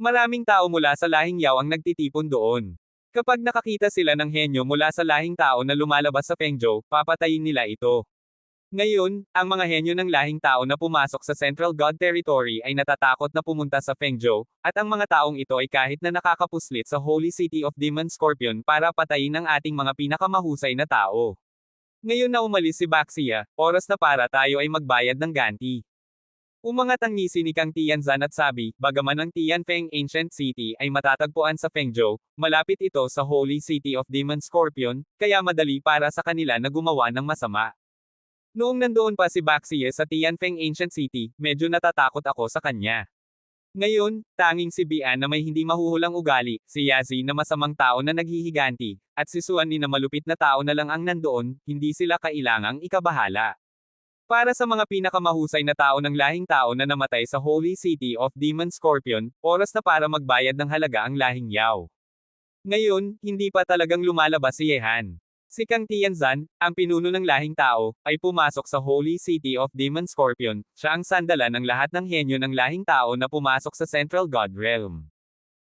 Maraming tao mula sa lahing Yao ang nagtitipon doon. Kapag nakakita sila ng henyo mula sa lahing tao na lumalabas sa Fengzhou, papatayin nila ito. Ngayon, ang mga henyo ng lahing tao na pumasok sa Central God Territory ay natatakot na pumunta sa Fengzhou, at ang mga taong ito ay kahit na nakakapuslit sa Holy City of Demon Scorpion para patayin ang ating mga pinakamahusay na tao. Ngayon na umalis si Baxia, oras na para tayo ay magbayad ng ganti. Umangat ang ngisi ni Kang Tianzan at sabi, bagaman ang Tianfeng Ancient City ay matatagpuan sa Fengzhou, malapit ito sa Holy City of Demon Scorpion, kaya madali para sa kanila na gumawa ng masama. Noong nandoon pa si Baxia sa Tianfeng Ancient City, medyo natatakot ako sa kanya. Ngayon, tanging si Bian na may hindi mahuhulang ugali, si Yazi na masamang tao na naghihiganti, at si Suani na malupit na tao na lang ang nandoon, hindi sila kailangang ikabahala. Para sa mga pinakamahusay na tao ng lahing tao na namatay sa Holy City of Demon Scorpion, oras na para magbayad ng halaga ang lahing Yao. Ngayon, hindi pa talagang lumalabas si Yehan. Si Kang Tianzan, ang pinuno ng lahing tao, ay pumasok sa Holy City of Demon Scorpion, siya ang sandalan ng lahat ng henyo ng lahing tao na pumasok sa Central God Realm.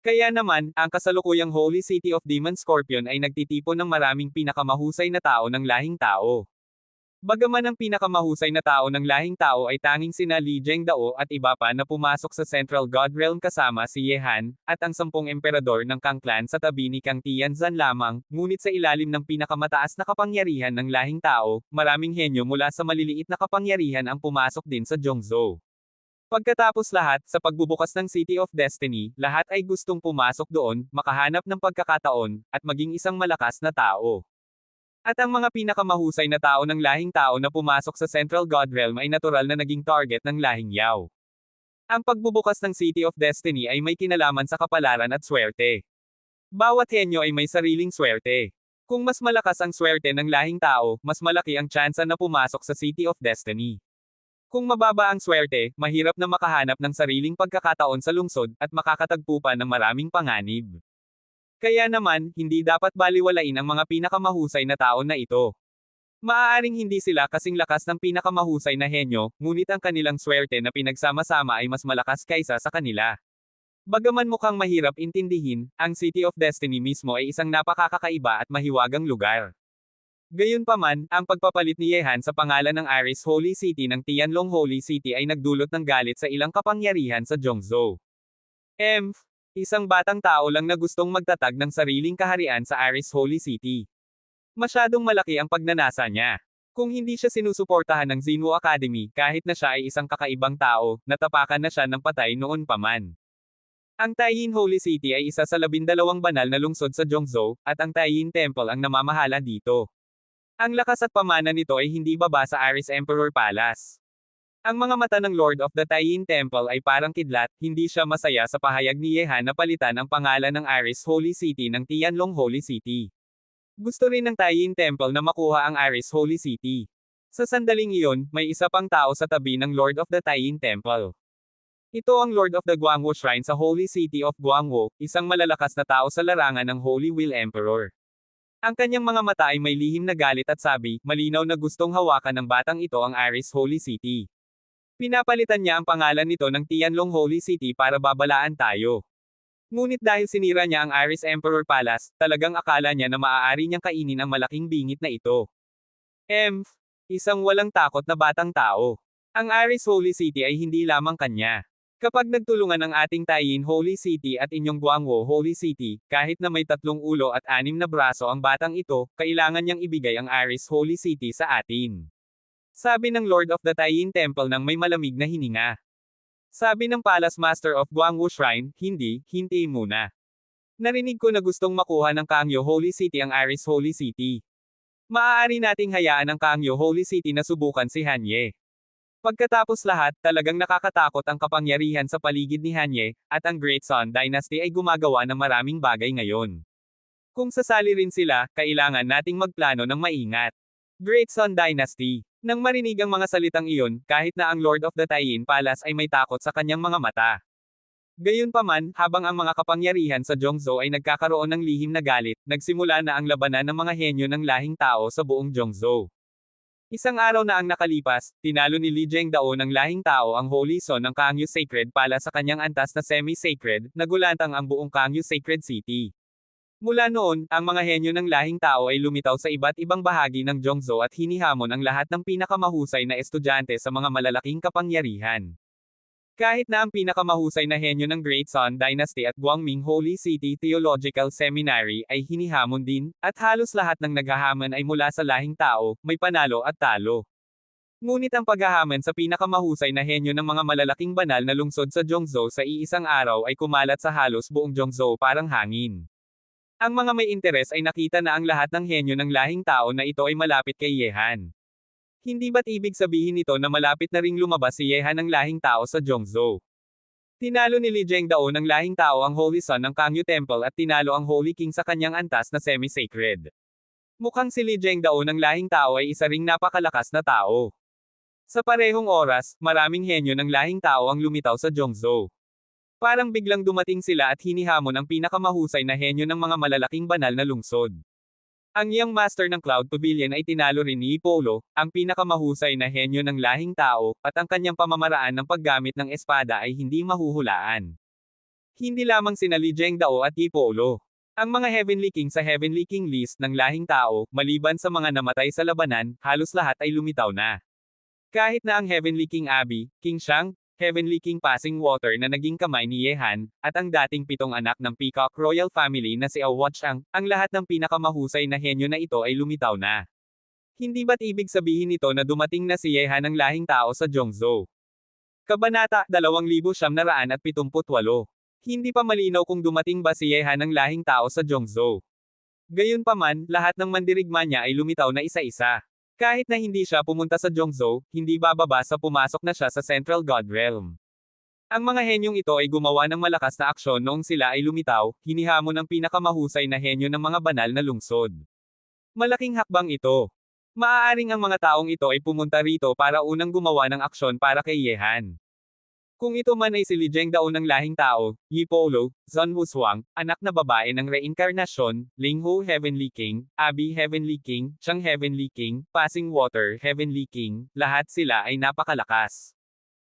Kaya naman, ang kasalukuyang Holy City of Demon Scorpion ay nagtitipon ng maraming pinakamahusay na tao ng lahing tao. Bagaman ang pinakamahusay na tao ng lahing tao ay tanging sina Li Zhengdao at iba pa na pumasok sa Central God Realm kasama si Yehan, at ang 10 emperador ng Kang Clan sa tabi ni Kang Tianzan lamang, ngunit sa ilalim ng pinakamataas na kapangyarihan ng lahing tao, maraming henyo mula sa maliliit na kapangyarihan ang pumasok din sa Zhongzhou. Pagkatapos lahat, sa pagbubukas ng City of Destiny, lahat ay gustong pumasok doon, makahanap ng pagkakataon, at maging isang malakas na tao. At ang mga pinakamahusay na tao ng lahing tao na pumasok sa Central God Realm ay natural na naging target ng lahing Yao. Ang pagbubukas ng City of Destiny ay may kinalaman sa kapalaran at swerte. Bawat henyo ay may sariling swerte. Kung mas malakas ang swerte ng lahing tao, mas malaki ang tsansa na pumasok sa City of Destiny. Kung mababa ang swerte, mahirap na makahanap ng sariling pagkakataon sa lungsod, at makakatagpo pa ng maraming panganib. Kaya naman, hindi dapat baliwalain ang mga pinakamahusay na tao na ito. Maaaring hindi sila kasing lakas ng pinakamahusay na henyo, ngunit ang kanilang swerte na pinagsama-sama ay mas malakas kaysa sa kanila. Bagaman mukhang mahirap intindihin, ang City of Destiny mismo ay isang napakakaiba at mahiwagang lugar. Gayunpaman, ang pagpapalit ni Yehan sa pangalan ng Aris Holy City ng Tianlong Holy City ay nagdulot ng galit sa ilang kapangyarihan sa Zhongzhou. Isang batang tao lang na gustong magtatag ng sariling kaharian sa Aris Holy City. Masyadong malaki ang pagnanasa niya. Kung hindi siya sinusuportahan ng Xinwu Academy, kahit na siya ay isang kakaibang tao, natapakan na siya ng patay noon pa man. Ang Taiyin Holy City ay isa sa 12 banal na lungsod sa Zhongzhou, at ang Taiyin Temple ang namamahala dito. Ang lakas at pamana nito ay hindi baba sa Aris Emperor Palace. Ang mga mata ng Lord of the Taiyin Temple ay parang kidlat, hindi siya masaya sa pahayag ni Yehan na palitan ang pangalan ng Aris Holy City ng Tianlong Holy City. Gusto rin ng Taiyin Temple na makuha ang Aris Holy City. Sa sandaling iyon, may isa pang tao sa tabi ng Lord of the Taiyin Temple. Ito ang Lord of the Guangwo Shrine sa Holy City of Guangwo, isang malalakas na tao sa larangan ng Holy Wheel Emperor. Ang kanyang mga mata ay may lihim na galit at sabi, malinaw na gustong hawakan ng batang ito ang Aris Holy City. Pinapalitan niya ang pangalan nito ng Tianlong Holy City para babalaan tayo. Ngunit dahil sinira niya ang Aris Emperor Palace, talagang akala niya na maaari niyang kainin ang malaking bingit na ito. Isang walang takot na batang tao. Ang Aris Holy City ay hindi lamang kanya. Kapag nagtulungan ang ating Taiyin Holy City at inyong Guangwo Holy City, kahit na may 3 ulo at 6 na braso ang batang ito, kailangan niyang ibigay ang Aris Holy City sa atin. Sabi ng Lord of the Taiyin Temple nang may malamig na hininga. Sabi ng Palace Master of Guangwu Shrine, hinti muna. Narinig ko na gustong makuha ng Kangyo Holy City ang Aris Holy City. Maaari nating hayaan ang Kangyo Holy City na subukan si Hanye. Pagkatapos lahat, talagang nakakatakot ang kapangyarihan sa paligid ni Hanye, at ang Great Sun Dynasty ay gumagawa ng maraming bagay ngayon. Kung sasali rin sila, kailangan nating magplano ng maingat. Great Sun Dynasty. Nang marinig ang mga salitang iyon, kahit na ang Lord of the Taiyin Palace ay may takot sa kanyang mga mata. Gayunpaman, habang ang mga kapangyarihan sa Zhongzhou ay nagkakaroon ng lihim na galit, nagsimula na ang labanan ng mga henyo ng lahing tao sa buong Zhongzhou. Isang araw na ang nakalipas, tinalo ni Li Zhengdao ng lahing tao ang Holy Son ng Kangyu Sacred Palace sa kanyang antas na semi-sacred, nagulantang ang buong Kangyu Sacred City. Mula noon, ang mga henyo ng lahing tao ay lumitaw sa iba't ibang bahagi ng Zhongzhou at hinihamon ang lahat ng pinakamahusay na estudyante sa mga malalaking kapangyarihan. Kahit na ang pinakamahusay na henyo ng Great Sun Dynasty at Guangming Holy City Theological Seminary ay hinihamon din, at halos lahat ng naghahamon ay mula sa lahing tao, may panalo at talo. Ngunit ang paghahamon sa pinakamahusay na henyo ng mga malalaking banal na lungsod sa Zhongzhou sa iisang araw ay kumalat sa halos buong Zhongzhou parang hangin. Ang mga may interes ay nakita na ang lahat ng henyo ng lahing tao na ito ay malapit kay Yehan. Hindi ba't ibig sabihin nito na malapit na ring lumabas si Yehan ng lahing tao sa Zhongzhou? Tinalo ni Li Zhengdao ng lahing tao ang Holy Son ng Kangyu Temple at tinalo ang Holy King sa kanyang antas na semi-sacred. Mukhang si Li Zhengdao ng lahing tao ay isa ring napakalakas na tao. Sa parehong oras, maraming henyo ng lahing tao ang lumitaw sa Zhongzhou. Parang biglang dumating sila at hinihamon ang pinakamahusay na henyo ng mga malalaking banal na lungsod. Ang Young Master ng Cloud Pavilion ay tinalo rin ni Ipolo, ang pinakamahusay na henyo ng lahing tao, at ang kanyang pamamaraan ng paggamit ng espada ay hindi mahuhulaan. Hindi lamang sina Li Zhengdao at Ipolo. Ang mga Heavenly King sa Heavenly King list ng lahing tao, maliban sa mga namatay sa labanan, halos lahat ay lumitaw na. Kahit na ang Heavenly King Abi, King Shang, Heavenly King Passing Water na naging kamay ni Yehan, at ang dating 7 anak ng Peacock Royal Family na si Awatchang, ang lahat ng pinakamahusay na henyo na ito ay lumitaw na. Hindi ba't ibig sabihin nito na dumating na si Yehan ng lahing tao sa Zhongzhou? Kabanata 2978. Hindi pa malinaw kung dumating ba si Yehan ng lahing tao sa Zhongzhou. Gayunpaman, lahat ng mandirigma niya ay lumitaw na isa-isa. Kahit na hindi siya pumunta sa Zhongzhou, hindi bababa sa pumasok na siya sa Central God Realm. Ang mga henyong ito ay gumawa ng malakas na aksyon noong sila ay lumitaw, hinihamon ng pinakamahusay na henyo ng mga banal na lungsod. Malaking hakbang ito. Maaaring ang mga taong ito ay pumunta rito para unang gumawa ng aksyon para kay Yehan. Kung ito man ay si Li Zhengdao ng lahing tao, Yipolo, Zhon Wushuang, anak na babae ng reinkarnasyon, Linghu Heavenly King, Abi Heavenly King, Chang Heavenly King, Passing Water Heavenly King, lahat sila ay napakalakas.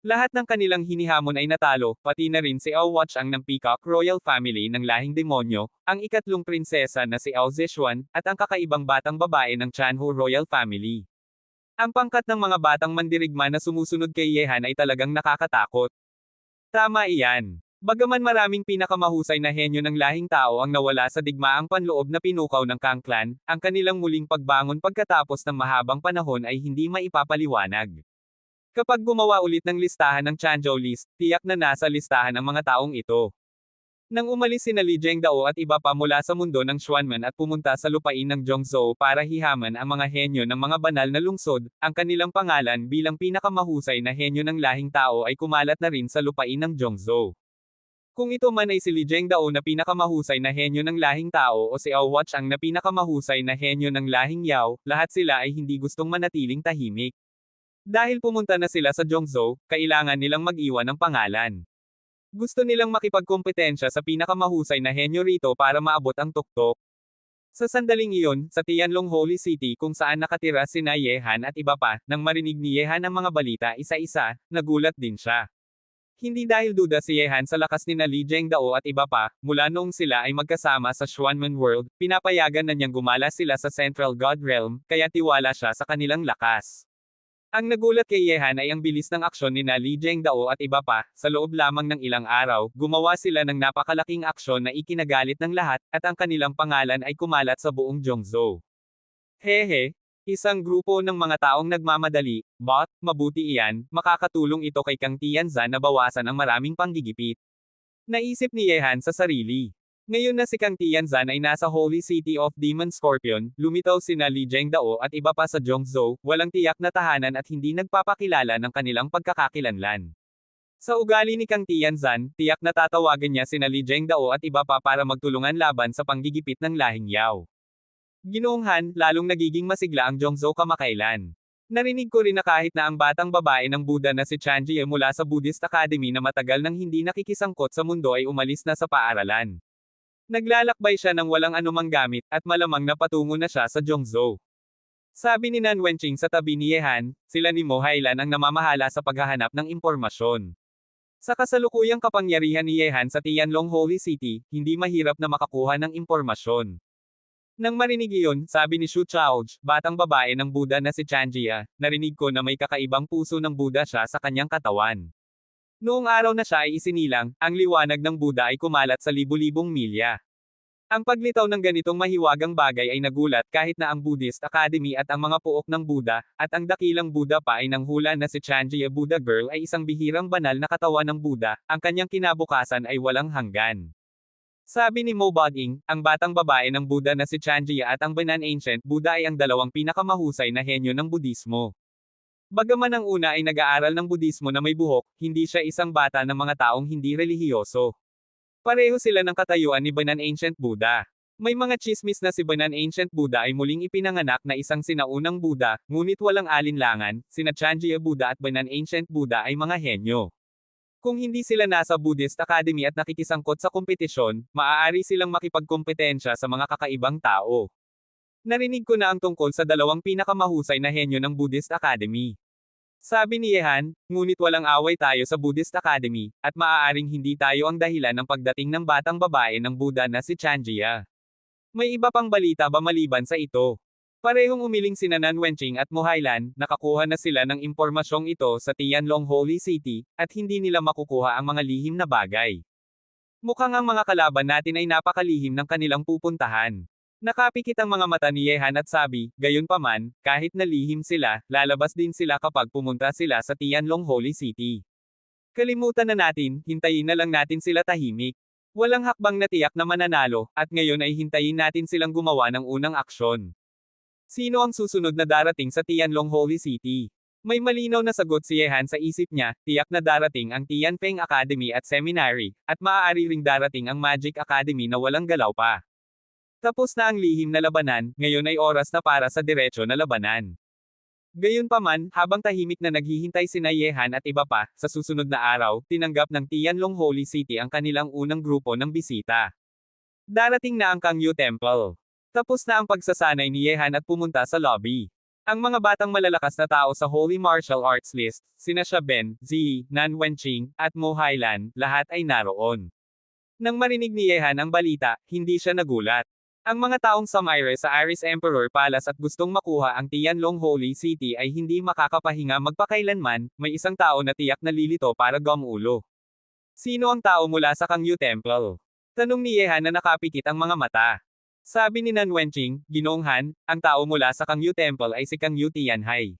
Lahat ng kanilang hinihamon ay natalo, pati na rin si Awatchang ng Peacock Royal Family ng lahing demonyo, ang ikatlong prinsesa na si Ao Zishuan, at ang kakaibang batang babae ng Chanhu Royal Family. Ang pangkat ng mga batang mandirigma na sumusunod kay Yehan ay talagang nakakatakot. Tama iyan. Bagaman maraming pinakamahusay na henyo ng lahing tao ang nawala sa digmaang panloob na pinukaw ng Kang Clan, ang kanilang muling pagbangon pagkatapos ng mahabang panahon ay hindi maipapaliwanag. Kapag gumawa ulit ng listahan ng Chanzhou List, tiyak na nasa listahan ang mga taong ito. Nang umalis sina Li Zhengdao at iba pa mula sa mundo ng Xuanman at pumunta sa lupain ng Zhongzhou para hihaman ang mga henyo ng mga banal na lungsod, ang kanilang pangalan bilang pinakamahusay na henyo ng lahing tao ay kumalat na rin sa lupain ng Zhongzhou. Kung ito man ay si Li Zhengdao na pinakamahusay na henyo ng lahing tao o si Ao Watchang na pinakamahusay na henyo ng lahing Yao, lahat sila ay hindi gustong manatiling tahimik. Dahil pumunta na sila sa Zhongzhou, kailangan nilang mag-iwan ng pangalan. Gusto nilang makipagkompetensya sa pinakamahusay na henyo rito para maabot ang tuktok. Sa sandaling iyon, sa Tianlong Holy City kung saan nakatira sina Yehan at iba pa, nang marinig ni Yehan ang mga balita isa-isa, nagulat din siya. Hindi dahil duda si Yehan sa lakas ni Li Zhengdao at iba pa, mula noong sila ay magkasama sa Xuanman World, pinapayagan na niyang gumala sila sa Central God Realm, kaya tiwala siya sa kanilang lakas. Ang nagulat kay Yehan ay ang bilis ng aksyon ni Li Zhengdao at iba pa, sa loob lamang ng ilang araw, gumawa sila ng napakalaking aksyon na ikinagalit ng lahat, at ang kanilang pangalan ay kumalat sa buong Zhongzhou. Hehe, isang grupo ng mga taong nagmamadali, but, mabuti iyan, makakatulong ito kay Kang Tianzan na bawasan ang maraming panggigipit. Naisip ni Yehan sa sarili. Ngayon na si Kang Tianzan ay nasa Holy City of Demon Scorpion, lumitaw sina Li Zhengdao at iba pa sa Zhongzhou, walang tiyak na tahanan at hindi nagpapakilala ng kanilang pagkakakilanlan. Sa ugali ni Kang Tianzan, tiyak na tatawagan niya sina Li Zhengdao at iba pa para magtulungan laban sa panggigipit ng lahing Yao. Ginoong Han, lalong nagiging masigla ang Zhongzhou kamakailan. Narinig ko rin na kahit na ang batang babae ng Buddha na si Chanjie mula sa Buddhist Academy na matagal nang hindi nakikisangkot sa mundo ay umalis na sa paaralan. Naglalakbay siya ng walang anumang gamit, at malamang na patungo na siya sa Zhongzhou. Sabi ni Nan Wenqing sa tabi ni Yehan, sila ni Mo Hailan ang namamahala sa paghahanap ng impormasyon. Sa kasalukuyang kapangyarihan ni Yehan sa Tianlong Holy City, hindi mahirap na makakuha ng impormasyon. Nang marinig iyon, sabi ni Xu Chaoj, batang babae ng Buddha na si Chanjia, narinig ko na may kakaibang puso ng Buddha siya sa kanyang katawan. Noong araw na siya ay isinilang, ang liwanag ng Buddha ay kumalat sa libu-libong milya. Ang paglitaw ng ganitong mahiwagang bagay ay nagulat kahit na ang Buddhist Academy at ang mga puok ng Buddha, at ang dakilang Buddha pa ay nanghula na si Chanjia Buddha Girl ay isang bihirang banal na katawan ng Buddha, ang kanyang kinabukasan ay walang hanggan. Sabi ni Mo Boding, ang batang babae ng Buddha na si Chanjia at ang Banan Ancient Buddha ay ang dalawang pinakamahusay na henyo ng Budismo. Bagaman ang una ay nag-aaral ng Budismo na may buhok, hindi siya isang bata ng mga taong hindi relihiyoso. Pareho sila ng katayuan ni Banan Ancient Buddha. May mga chismis na si Banan Ancient Buddha ay muling ipinanganak na isang sinaunang Buddha, ngunit walang alinlangan, sina Chanjia Buddha at Banan Ancient Buddha ay mga henyo. Kung hindi sila nasa Buddhist Academy at nakikisangkot sa kompetisyon, maaari silang makipagkompetensya sa mga kakaibang tao. Narinig ko na ang tungkol sa dalawang pinakamahusay na henyo ng Buddhist Academy. Sabi ni Yehan, ngunit walang away tayo sa Buddhist Academy, at maaaring hindi tayo ang dahilan ng pagdating ng batang babae ng Buddha na si Chanjia. May iba pang balita ba maliban sa ito? Parehong umiling sina Nan Wenqing at Mo Hailan, nakakuha na sila ng impormasyong ito sa Tianlong Holy City, at hindi nila makukuha ang mga lihim na bagay. Mukhang ang mga kalaban natin ay napakalihim ng kanilang pupuntahan. Nakapikit ang mga mata ni Yehan at sabi, gayunpaman, kahit na lihim sila, lalabas din sila kapag pumunta sila sa Tianlong Holy City. Kalimutan na natin, hintayin na lang natin sila tahimik. Walang hakbang na tiyak na mananalo, at ngayon ay hintayin natin silang gumawa ng unang aksyon. Sino ang susunod na darating sa Tianlong Holy City? May malinaw na sagot si Yehan sa isip niya, tiyak na darating ang Tianfeng Academy at Seminary, at maaari ring darating ang Magic Academy na walang galaw pa. Tapos na ang lihim na labanan, ngayon ay oras na para sa diretso na labanan. Gayunpaman, habang tahimik na naghihintay sina Yehan at iba pa, sa susunod na araw, tinanggap ng Tianlong Holy City ang kanilang unang grupo ng bisita. Darating na ang Kangyu Temple. Tapos na ang pagsasanay ni Yehan at pumunta sa lobby. Ang mga batang malalakas na tao sa Holy Martial Arts List, sina Ben, Ziyi, Nan Wenqing, at Mo Hailan, lahat ay naroon. Nang marinig ni Yehan ang balita, hindi siya nagulat. Ang mga taong sumire sa Aris Emperor Palace at gustong makuha ang Tianlong Holy City ay hindi makakapahinga magpakailanman, may isang tao na tiyak na lilito para gumulo. Sino ang tao mula sa Kangyu Temple? Tanong ni Yehan na nakapikit ang mga mata. Sabi ni Nan Wenqing, Ginoong Han, ang tao mula sa Kangyu Temple ay si Kangyu Tianhai.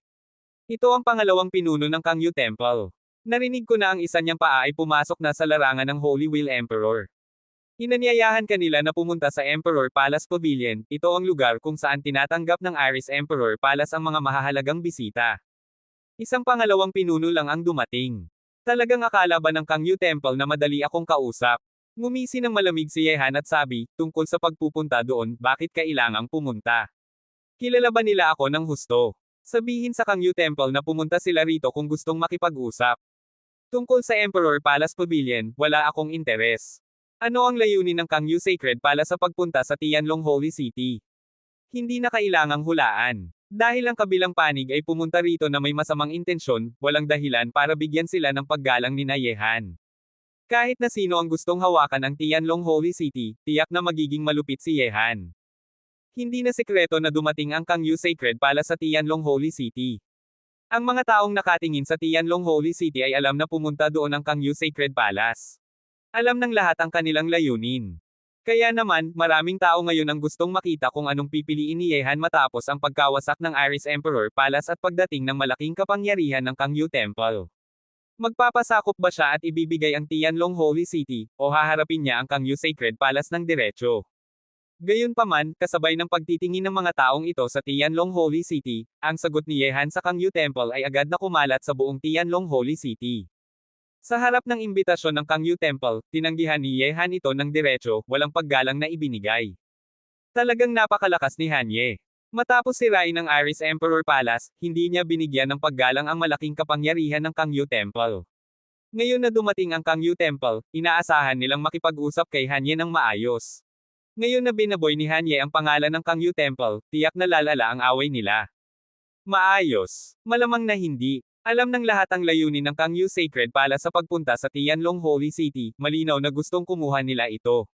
Ito ang pangalawang pinuno ng Kangyu Temple. Narinig ko na ang isa niyang paa ay pumasok na sa larangan ng Holy Wheel Emperor. Inanyayahan kanila na pumunta sa Emperor Palace Pavilion, ito ang lugar kung saan tinatanggap ng Aris Emperor Palace ang mga mahahalagang bisita. Isang pangalawang pinuno lang ang dumating. Talagang akala ba ng Kangyu Temple na madali akong kausap? Ngumisi ng malamig si Yehan at sabi, tungkol sa pagpupunta doon, bakit kailangang pumunta? Kilala ba nila ako ng husto? Sabihin sa Kangyu Temple na pumunta sila rito kung gustong makipag-usap. Tungkol sa Emperor Palace Pavilion, wala akong interes. Ano ang layunin ng Kangyu Sacred Palace sa pagpunta sa Tianlong Holy City? Hindi na kailangang hulaan. Dahil ang kabilang panig ay pumunta rito na may masamang intensyon, walang dahilan para bigyan sila ng paggalang ni Yehan. Kahit na sino ang gustong hawakan ang Tianlong Holy City, tiyak na magiging malupit si Yehan. Hindi na sekreto na dumating ang Kangyu Sacred Palace sa Tianlong Holy City. Ang mga taong nakatingin sa Tianlong Holy City ay alam na pumunta doon ang Kangyu Sacred Palace. Alam ng lahat ang kanilang layunin. Kaya naman, maraming tao ngayon ang gustong makita kung anong pipiliin ni Yehan matapos ang pagkawasak ng Aris Emperor Palace at pagdating ng malaking kapangyarihan ng Kangyu Temple. Magpapasakop ba siya at ibibigay ang Tianlong Holy City, o haharapin niya ang Kangyu Sacred Palace ng diretsyo? Gayunpaman, kasabay ng pagtitingin ng mga taong ito sa Tianlong Holy City, ang sagot ni Yehan sa Kangyu Temple ay agad na kumalat sa buong Tianlong Holy City. Sa harap ng imbitasyon ng Kangyu Temple, tinanggihan ni Yehan ito ng diretsyo, walang paggalang na ibinigay. Talagang napakalakas ni Hanye. Matapos sirain ang Aris Emperor Palace, hindi niya binigyan ng paggalang ang malaking kapangyarihan ng Kangyu Temple. Ngayon na dumating ang Kangyu Temple, inaasahan nilang makipag-usap kay Hanye ng maayos. Ngayon na binaboy ni Hanye ang pangalan ng Kangyu Temple, tiyak na lalala ang away nila. Maayos. Malamang na hindi. Alam ng lahat ang layunin ng Kangyu Sacred Palace sa pagpunta sa Tianlong Holy City, malinaw na gustong kumuha nila ito.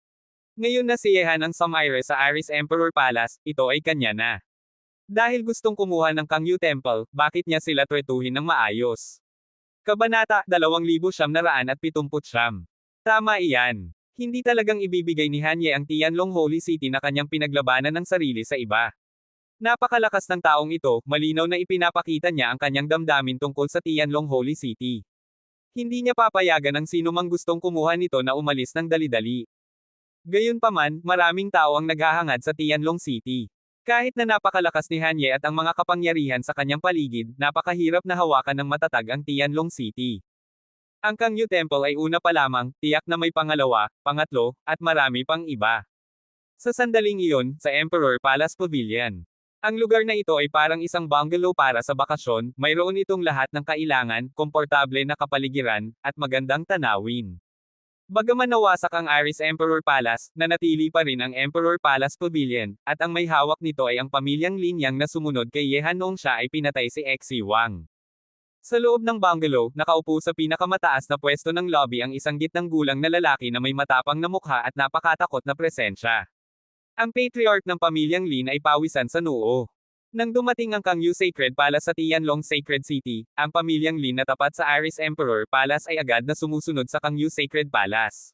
Ngayon na si Yehan ang sumaire sa Aris Emperor Palace, ito ay kanya na. Dahil gustong kumuha ng Kangyu Temple, bakit niya sila tretuhin ng maayos? Kabanata 2979. Tama iyan. Hindi talagang ibibigay ni Hanye ang Tianlong Holy City na kanyang pinaglabanan ng sarili sa iba. Napakalakas ng taong ito, malinaw na ipinapakita niya ang kanyang damdamin tungkol sa Tianlong Holy City. Hindi niya papayagan ang sino mang gustong kumuha nito na umalis ng dali-dali. Gayunpaman, maraming tao ang naghahangad sa Tianlong City. Kahit na napakalakas ni Hanye at ang mga kapangyarihan sa kanyang paligid, napakahirap na hawakan ng matatag ang Tianlong City. Ang Kangyu Temple ay una pa lamang, tiyak na may pangalawa, pangatlo, at marami pang iba. Sa sandaling iyon, sa Emperor Palace Pavilion. Ang lugar na ito ay parang isang bungalow para sa bakasyon, mayroon itong lahat ng kailangan, komportable na kapaligiran, at magandang tanawin. Bagaman nawasak ang Aris Emperor Palace, nanatili pa rin ang Emperor Palace Pavilion, at ang may hawak nito ay ang pamilyang Linyang na sumunod kay Yehan noong siya ay pinatay si Xi Wang. Sa loob ng bungalow, nakaupo sa pinakamataas na pwesto ng lobby ang isang gitnang gulang na lalaki na may matapang na mukha at napakatakot na presensya. Ang patriarch ng pamilyang Lin ay pawisan sa noo. Nang dumating ang Kangyu Sacred Palace sa Tianlong Sacred City, ang pamilyang Lin na tapat sa Aris Emperor Palace ay agad na sumusunod sa Kangyu Sacred Palace.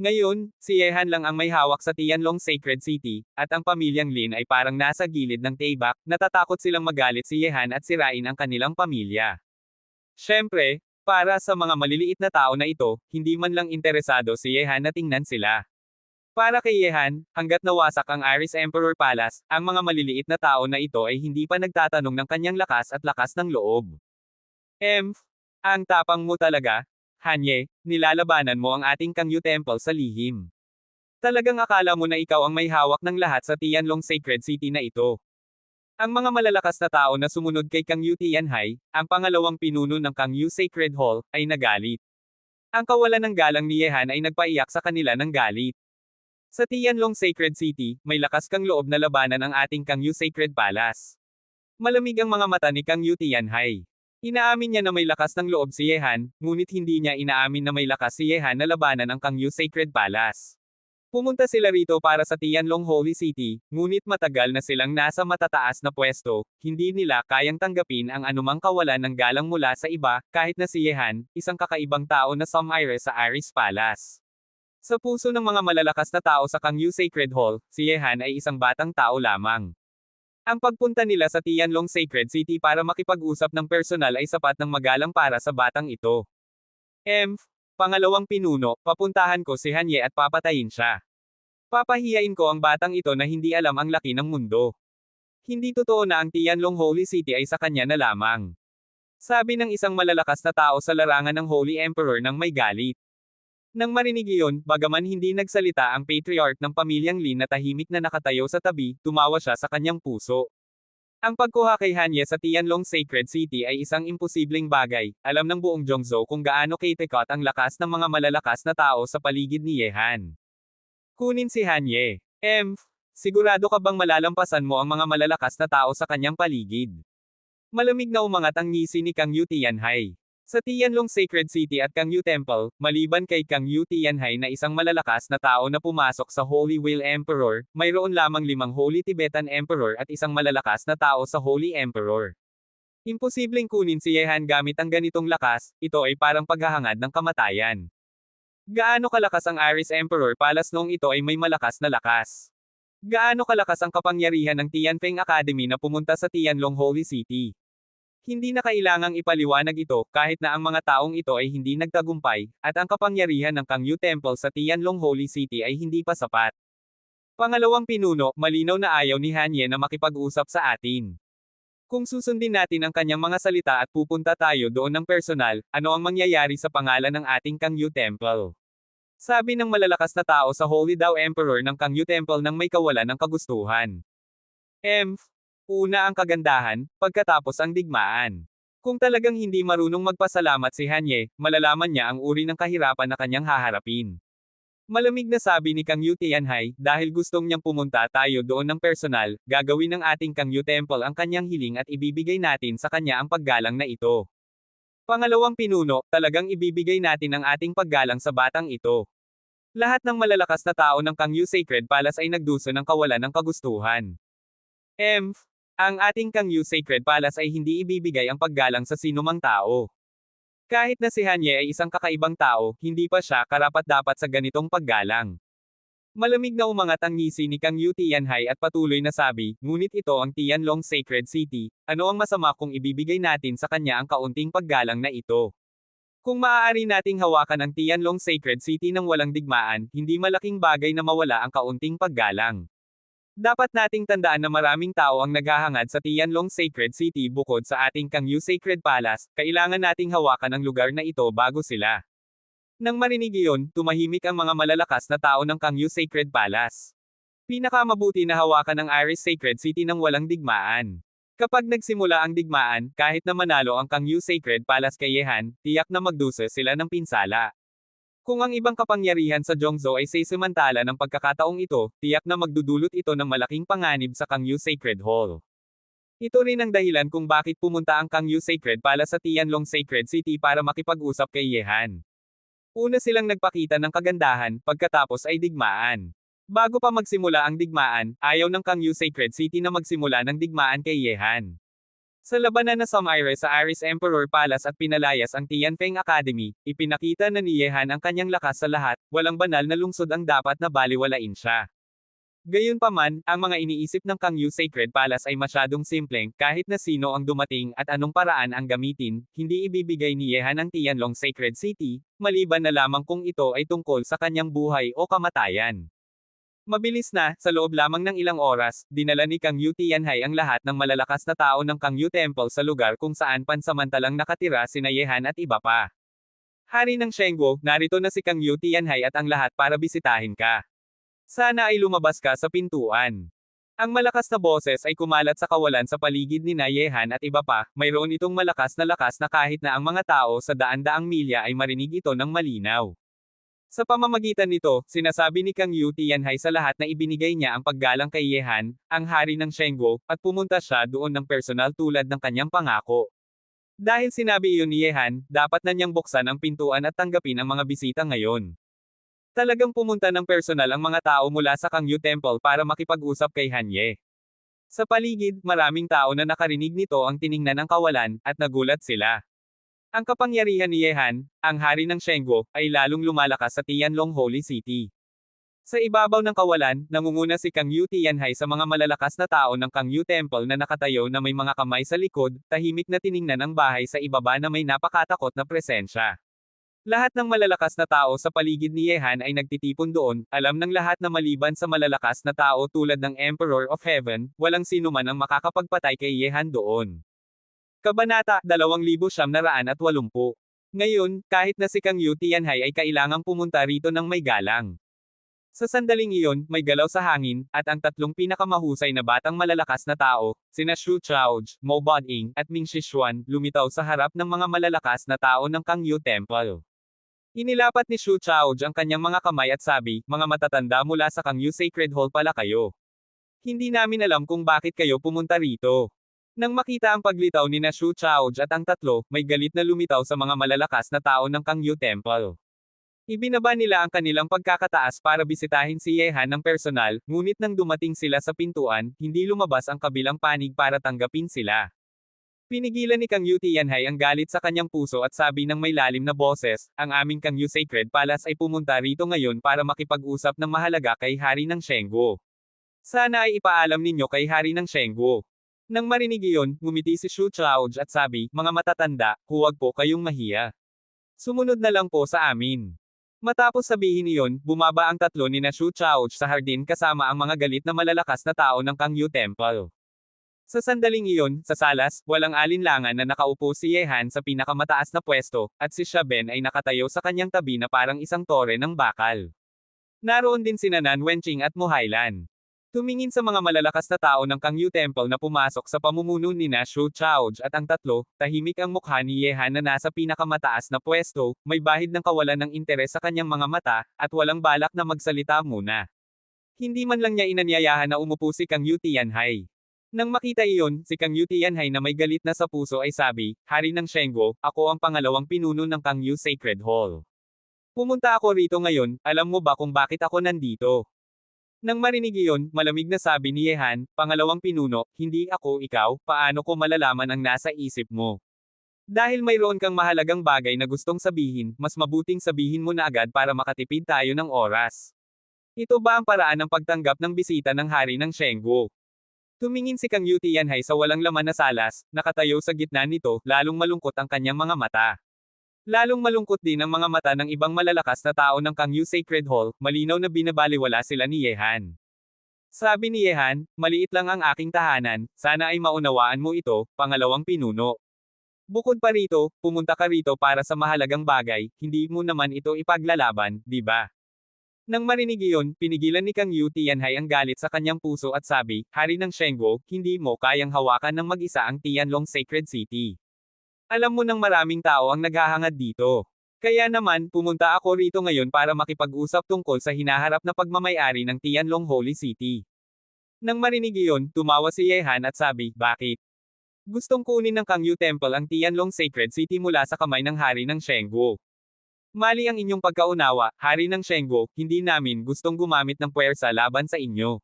Ngayon, si Yehan lang ang may hawak sa Tianlong Sacred City, at ang pamilyang Lin ay parang nasa gilid ng taybak, natatakot silang magalit si Yehan at sirain ang kanilang pamilya. Siyempre, para sa mga maliliit na tao na ito, hindi man lang interesado si Yehan na tingnan sila. Para kay Yehan, hanggat nawasak ang Aris Emperor Palace, ang mga maliliit na tao na ito ay hindi pa nagtatanong ng kanyang lakas at lakas ng loob. Ang tapang mo talaga, Hanye, nilalabanan mo ang ating Kangyu Temple sa lihim. Talagang akala mo na ikaw ang may hawak ng lahat sa Tianlong Sacred City na ito. Ang mga malalakas na tao na sumunod kay Kangyu Tianhai, ang pangalawang pinuno ng Kangyu Sacred Hall, ay nagalit. Ang kawalan ng galang ni Yehan ay nagpaiyak sa kanila ng galit. Sa Tianlong Sacred City, may lakas kang loob na labanan ang ating Kangyu Sacred Palace. Malamig ang mga mata ni Kangyu Tianhai. Inaamin niya na may lakas ng loob si Yehan, ngunit hindi niya inaamin na may lakas si Yehan na labanan ang Kangyu Sacred Palace. Pumunta sila rito para sa Tianlong Holy City, ngunit matagal na silang nasa matataas na pwesto, hindi nila kayang tanggapin ang anumang kawalan ng galang mula sa iba, kahit na si Yehan, isang kakaibang tao na sumaire sa Aris Palace. Sa puso ng mga malalakas na tao sa Kangyu Sacred Hall, si Yehan ay isang batang tao lamang. Ang pagpunta nila sa Tianlong Sacred City para makipag-usap ng personal ay sapat ng magalang para sa batang ito. Pangalawang pinuno, papuntahan ko si Hanye at papatayin siya. Papahiyain ko ang batang ito na hindi alam ang laki ng mundo. Hindi totoo na ang Tianlong Holy City ay sa kanya na lamang. Sabi ng isang malalakas na tao sa larangan ng Holy Emperor nang may galit. Nang marinig iyon, bagaman hindi nagsalita ang patriarch ng pamilyang Lin na tahimik na nakatayo sa tabi, tumawa siya sa kanyang puso. Ang pagkuha kay Hanye sa Tianlong Sacred City ay isang imposibleng bagay. Alam ng buong Zhongzhou kung gaano katikot ang lakas ng mga malalakas na tao sa paligid ni Ye Han. Kunin si Hanye. Sigurado ka bang malalampasan mo ang mga malalakas na tao sa kanyang paligid? Malamig na umangat ang ngisi ni Kang Yu Tianhai. Sa Tianlong Sacred City at Kang Yu Temple, maliban kay Kang Yu Tianhai na isang malalakas na tao na pumasok sa Holy Whale Emperor, mayroon lamang 5 Holy Tibetan Emperor at isang malalakas na tao sa Holy Emperor. Imposibleng kunin si Ye Han gamit ang ganitong lakas, ito ay parang paghahangad ng kamatayan. Gaano kalakas ang Aris Emperor Palace noong ito ay may malakas na lakas? Gaano kalakas ang kapangyarihan ng Tianfeng Academy na pumunta sa Tianlong Holy City? Hindi na kailangang ipaliwanag ito, kahit na ang mga taong ito ay hindi nagtagumpay, at ang kapangyarihan ng Kang Yu Temple sa Tianlong Holy City ay hindi pa sapat. Pangalawang pinuno, malinaw na ayaw ni Hanye na makipag-usap sa atin. Kung susundin natin ang kanyang mga salita at pupunta tayo doon ng personal, ano ang mangyayari sa pangalan ng ating Kang Yu Temple? Sabi ng malalakas na tao sa Holy Dao Emperor ng Kang Yu Temple nang may kawalan ng kagustuhan. Una ang kagandahan, pagkatapos ang digmaan. Kung talagang hindi marunong magpasalamat si Hanye, malalaman niya ang uri ng kahirapan na kanyang haharapin. Malamig na sabi ni Kang Yu Tianhai, dahil gustong niyang pumunta tayo doon ng personal, gagawin ng ating Kang Yu Temple ang kanyang hiling at ibibigay natin sa kanya ang paggalang na ito. Pangalawang pinuno, talagang ibibigay natin ang ating paggalang sa batang ito. Lahat ng malalakas na tao ng Kang Yu Sacred Palace ay nagduso ng kawalan ng kagustuhan. Ang ating Kang Yu Sacred Palace ay hindi ibibigay ang paggalang sa sinumang tao. Kahit na si Hanye ay isang kakaibang tao, hindi pa siya karapat-dapat sa ganitong paggalang. Malamig na umangat ang ngisi ni Kang Yu Tianhai at patuloy na sabi, ngunit ito ang Tianlong Sacred City, ano ang masama kung ibibigay natin sa kanya ang kaunting paggalang na ito? Kung maaari nating hawakan ang Tianlong Sacred City ng walang digmaan, hindi malaking bagay na mawala ang kaunting paggalang. Dapat nating tandaan na maraming tao ang naghahangad sa Tianlong Sacred City bukod sa ating Kang Yu Sacred Palace, kailangan nating hawakan ang lugar na ito bago sila. Nang marinig iyon, tumahimik ang mga malalakas na tao ng Kang Yu Sacred Palace. Pinakamabuti na hawakan ang Aris Sacred City ng walang digmaan. Kapag nagsimula ang digmaan, kahit na manalo ang Kang Yu Sacred Palace kay Ye Han, tiyak na magdusa sila ng pinsala. Kung ang ibang kapangyarihan sa Zhongzhou ay saisamantala ng pagkakataong ito, tiyak na magdudulot ito ng malaking panganib sa Kang Yu Sacred Hall. Ito rin ang dahilan kung bakit pumunta ang Kang Yu Sacred Palace sa Tianlong Sacred City para makipag-usap kay Ye Han. Una silang nagpakita ng kagandahan, pagkatapos ay digmaan. Bago pa magsimula ang digmaan, ayaw ng Kang Yu Sacred City na magsimula ng digmaan kay Ye Han. Sa labanan na sumire sa Aris Emperor Palace at pinalayas ang Tianfeng Academy, ipinakita na ni Ye Han ang kanyang lakas sa lahat, walang banal na lungsod ang dapat na baliwalain siya. Gayunpaman, ang mga iniisip ng Kang Yu Sacred Palace ay masyadong simpleng, kahit na sino ang dumating at anong paraan ang gamitin, hindi ibibigay ni Ye Han ang Tianlong Sacred City, maliban na lamang kung ito ay tungkol sa kanyang buhay o kamatayan. Mabilis na, sa loob lamang ng ilang oras, dinala ni Kang Yu Tianhai ang lahat ng malalakas na tao ng Kang Yu Temple sa lugar kung saan pansamantalang nakatira sina Ye Han at iba pa. Hari ng Shengguo, narito na si Kang Yu Tianhai at ang lahat para bisitahin ka. Sana ay lumabas ka sa pintuan. Ang malakas na boses ay kumalat sa kawalan sa paligid ni Ye Han at iba pa, mayroon itong malakas na lakas na kahit na ang mga tao sa daan-daang milya ay marinig ito ng malinaw. Sa pamamagitan nito, sinasabi ni Kang Yu Tianhai sa lahat na ibinigay niya ang paggalang kay Ye Han, ang hari ng Shengguo, at pumunta siya doon ng personal tulad ng kanyang pangako. Dahil sinabi iyon ni Ye Han, dapat na niyang buksan ang pintuan at tanggapin ang mga bisita ngayon. Talagang pumunta ng personal ang mga tao mula sa Kang Yu Temple para makipag-usap kay Hanye. Sa paligid, maraming tao na nakarinig nito ang tiningnan ng kawalan, at nagulat sila. Ang kapangyarihan ni Ye Han, ang hari ng Shengguo, ay lalong lumalakas sa Tianlong Holy City. Sa ibabaw ng kawalan, nangunguna si Kang Yu Tianhai sa mga malalakas na tao ng Kang Yu Temple na nakatayo na may mga kamay sa likod, tahimik na tiningnan ang bahay sa ibaba na may napakatakot na presensya. Lahat ng malalakas na tao sa paligid ni Yehan ay nagtitipon doon, alam ng lahat na maliban sa malalakas na tao tulad ng Emperor of Heaven, walang sino man ang makakapagpatay kay Yehan doon. Kabanata 2980. Ngayon, kahit na si Kang Yu Tianhai ay kailangang pumunta rito ng may galang. Sa sandaling iyon, may galaw sa hangin, at ang tatlong pinakamahusay na batang malalakas na tao, sina Xu Chaoj, Mo Boding, at Ming Xishuan, lumitaw sa harap ng mga malalakas na tao ng Kang Yu Temple. Inilapat ni Xu Chaoj ang kanyang mga kamay at sabi, mga matatanda mula sa Kang Yu Sacred Hall pala kayo. Hindi namin alam kung bakit kayo pumunta rito. Nang makita ang paglitaw ni na Xu Chaoj at ang tatlo, may galit na lumitaw sa mga malalakas na tao ng Kang Yu Temple. Ibinaba nila ang kanilang pagkakataas para bisitahin si Yehan ng personal, ngunit nang dumating sila sa pintuan, hindi lumabas ang kabilang panig para tanggapin sila. Pinigilan ni Kang Yu Tianhai ang galit sa kanyang puso at sabi ng may lalim na boses, ang aming Kang Yu Sacred Palace ay pumunta rito ngayon para makipag-usap ng mahalaga kay Hari ng Shengguo. Sana ay ipaalam ninyo kay Hari ng Shengguo. Nang marinig iyon, ngumiti si Xu Chaoj at sabi, mga matatanda, huwag po kayong mahiya. Sumunod na lang po sa amin. Matapos sabihin iyon, bumaba ang tatlo ni na Xu Chaoj sa hardin kasama ang mga galit na malalakas na tao ng Kang Yu Temple. Sa sandaling iyon, sa salas, walang alinlangan na nakaupo si Yehan sa pinakamataas na pwesto, at si Xia Ben ay nakatayo sa kanyang tabi na parang isang tore ng bakal. Naroon din sina Nan Wenqing at Mo Hailan. Tumingin sa mga malalakas na tao ng Kang Yu Temple na pumasok sa pamumuno ni na Xu Chaoj at ang tatlo, tahimik ang mukha ni Yehan na nasa pinakamataas na pwesto, may bahid ng kawalan ng interes sa kanyang mga mata, at walang balak na magsalita muna. Hindi man lang niya inanyayahan na umupo si Kang Yu Tianhai. Nang makita iyon, si Kang Yu Tianhai na may galit na sa puso ay sabi, Hari ng Shengguo, ako ang pangalawang pinuno ng Kang Yu Sacred Hall. Pumunta ako rito ngayon, alam mo ba kung bakit ako nandito? Nang marinig iyon, malamig na sabi ni Yehan, pangalawang pinuno, hindi ako ikaw, paano ko malalaman ang nasa isip mo? Dahil mayroon kang mahalagang bagay na gustong sabihin, mas mabuting sabihin mo na agad para makatipid tayo ng oras. Ito ba ang paraan ng pagtanggap ng bisita ng Hari ng Shengguo? Tumingin si Kang Yu Tianhai sa walang laman na salas, nakatayo sa gitna nito, lalong malungkot ang kanyang mga mata. Lalong malungkot din ang mga mata ng ibang malalakas na tao ng Kang Yu Sacred Hall, malinaw na binabaliwala sila ni Yehan. Sabi ni Yehan, maliit lang ang aking tahanan, sana ay maunawaan mo ito, pangalawang pinuno. Bukod pa rito, pumunta ka rito para sa mahalagang bagay, hindi mo naman ito ipaglalaban, di ba? Nang marinig iyon, pinigilan ni Kang Yu Tianhai ang galit sa kanyang puso at sabi, Hari ng Shengguo, hindi mo kayang hawakan ng mag-isa ang Tianlong Sacred City. Alam mo nang maraming tao ang naghahangad dito. Kaya naman, pumunta ako rito ngayon para makipag-usap tungkol sa hinaharap na pagmamayari ng Tianlong Holy City. Nang marinig iyon, tumawa si Yehan at sabi, bakit? Gustong kunin ng Kang Yu Temple ang Tianlong Sacred City mula sa kamay ng Hari ng Shengguo. Mali ang inyong pagkaunawa, Hari ng Shengguo, hindi namin gustong gumamit ng puwersa laban sa inyo.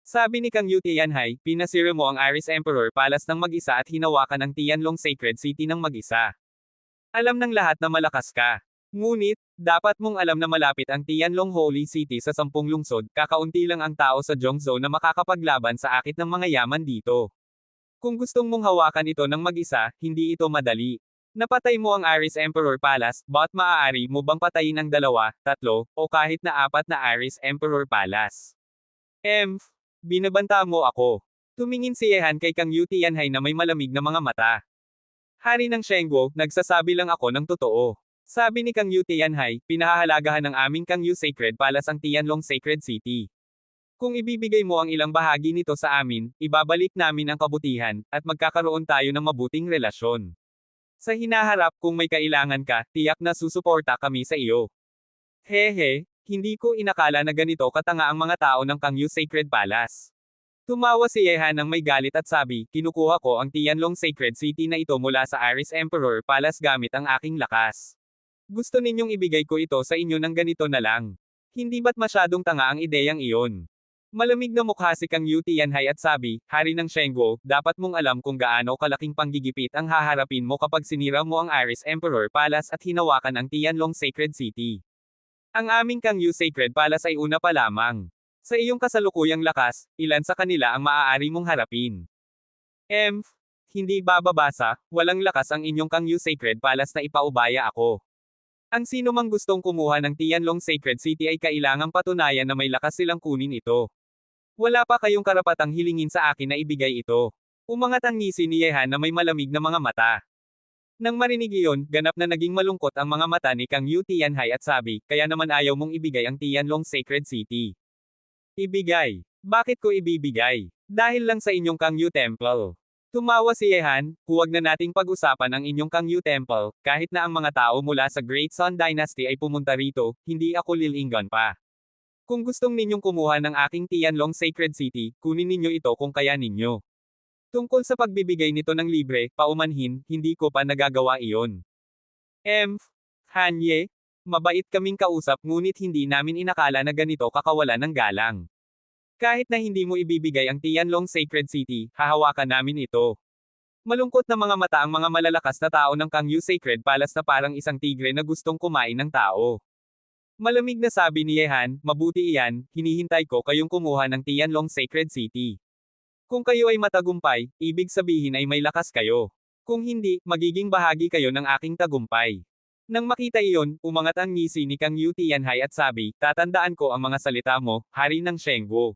Sabi ni Kang Yu Tianhai, pinasira mo ang Iris Emperor Palace ng mag-isa at hinawakan ang Tianlong Sacred City ng mag-isa. Alam ng lahat na malakas ka. Ngunit, dapat mong alam na malapit ang Tianlong Holy City sa 10 lungsod, kakaunti lang ang tao sa Zhongzhou na makakapaglaban sa akit ng mga yaman dito. Kung gustong mong hawakan ito ng mag-isa, hindi ito madali. Napatay mo ang Iris Emperor Palace, but maaari mo bang patayin ang 2, 3, o kahit na 4 na Iris Emperor Palace? Binabanta mo ako. Tumingin si Yehan kay Kang Yu Tianhai na may malamig na mga mata. Hari ng Shengguo, nagsasabi lang ako ng totoo. Sabi ni Kang Yu Tianhai, pinahahalagahan ng aming Kang Yu Sacred Palace ang Tianlong Sacred City. Kung ibibigay mo ang ilang bahagi nito sa amin, ibabalik namin ang kabutihan, at magkakaroon tayo ng mabuting relasyon. Sa hinaharap, kung may kailangan ka, tiyak na susuporta kami sa iyo. Hehe. Hindi ko inakala na ganito katanga ang mga tao ng Kang Yu Sacred Palace. Tumawa si Yehan ng may galit at sabi, kinukuha ko ang Tianlong Sacred City na ito mula sa Iris Emperor Palace gamit ang aking lakas. Gusto ninyong ibigay ko ito sa inyo ng ganito na lang. Hindi ba't masyadong tanga ang ideyang iyon? Malamig na mukha si Kang Yu Tianhai at sabi, Hari ng Shengguo, dapat mong alam kung gaano kalaking panggigipit ang haharapin mo kapag sinira mo ang Iris Emperor Palace at hinawakan ang Tianlong Sacred City. Ang aming Kang Yu Sacred Palace ay una pa lamang. Sa iyong kasalukuyang lakas, ilan sa kanila ang maaari mong harapin? Hindi bababasa, walang lakas ang inyong Kang Yu Sacred Palace na ipaubaya ako. Ang sino mang gustong kumuha ng Tianlong Sacred City ay kailangang patunayan na may lakas silang kunin ito. Wala pa kayong karapatang hilingin sa akin na ibigay ito. Umangat ang ngisi ni Yehan na may malamig na mga mata. Nang marinig iyon, ganap na naging malungkot ang mga mata ni Kang Yu Tianhai at sabi, kaya naman ayaw mong ibigay ang Tianlong Sacred City. Ibigay. Bakit ko ibibigay? Dahil lang sa inyong Kang Yu Temple. Tumawa si Yehan, huwag na nating pag-usapan ang inyong Kang Yu Temple, kahit na ang mga tao mula sa Great Sun Dynasty ay pumunta rito, hindi ako lilinggan pa. Kung gustong ninyong kumuha ng aking Tianlong Sacred City, kunin ninyo ito kung kaya ninyo. Tungkol sa pagbibigay nito ng libre, paumanhin, hindi ko pa nagagawa iyon. Hanye, mabait kaming kausap ngunit hindi namin inakala na ganito kakawalan ng galang. Kahit na hindi mo ibibigay ang Tianlong Sacred City, hahawakan namin ito. Malungkot na mga mata ang mga malalakas na tao ng Kang Yu Sacred Palace na parang isang tigre na gustong kumain ng tao. Malamig na sabi ni Yehan, mabuti iyan, hinihintay ko kayong kumuha ng Tianlong Sacred City. Kung kayo ay matagumpay, ibig sabihin ay may lakas kayo. Kung hindi, magiging bahagi kayo ng aking tagumpay. Nang makita iyon, umangat ang ngisi ni Kang Yu Tianhai at sabi, tatandaan ko ang mga salita mo, hari ng Shengguo.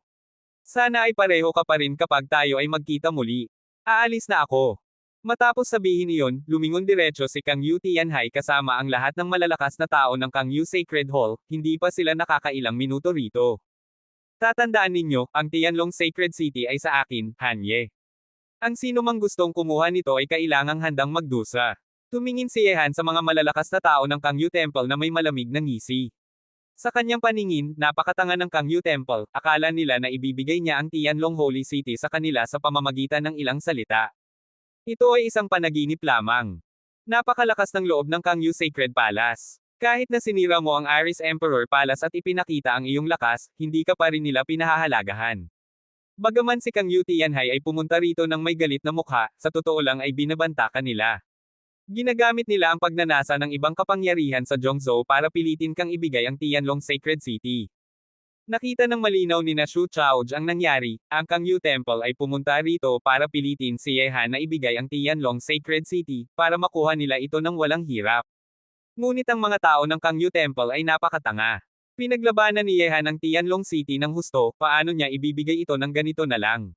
Sana ay pareho ka pa rin kapag tayo ay magkita muli. Aalis na ako. Matapos sabihin iyon, lumingon diretso si Kang Yu Tianhai kasama ang lahat ng malalakas na tao ng Kang Yu Sacred Hall, hindi pa sila nakakailang minuto rito. Tatandaan ninyo, ang Tianlong Sacred City ay sa akin, Hanye. Ang sino mang gustong kumuha nito ay kailangang handang magdusa. Tumingin si Yehan sa mga malalakas na tao ng Kang Yu Temple na may malamig na ngisi. Sa kanyang paningin, napakatanga ng Kang Yu Temple, akala nila na ibibigay niya ang Tianlong Holy City sa kanila sa pamamagitan ng ilang salita. Ito ay isang panaginip lamang. Napakalakas ng loob ng Kang Yu Sacred Palace. Kahit na sinira mo ang Aris Emperor Palace at ipinakita ang iyong lakas, hindi ka pa rin nila pinahahalagahan. Bagaman si Kang Yu Tianhai ay pumunta rito ng may galit na mukha, sa totoo lang ay binabanta ka nila. Ginagamit nila ang pagnanasa ng ibang kapangyarihan sa Zhongzhou para pilitin kang ibigay ang Tianlong Sacred City. Nakita ng malinaw ni na Xu Chaoj ang nangyari, ang Kang Yu Temple ay pumunta rito para pilitin si Yehan na ibigay ang Tianlong Sacred City, para makuha nila ito ng walang hirap. Ngunit ang mga tao ng Kang Yu Temple ay napakatanga. Pinaglabanan ni Yehan ang Tianlong City ng husto, paano niya ibibigay ito ng ganito na lang.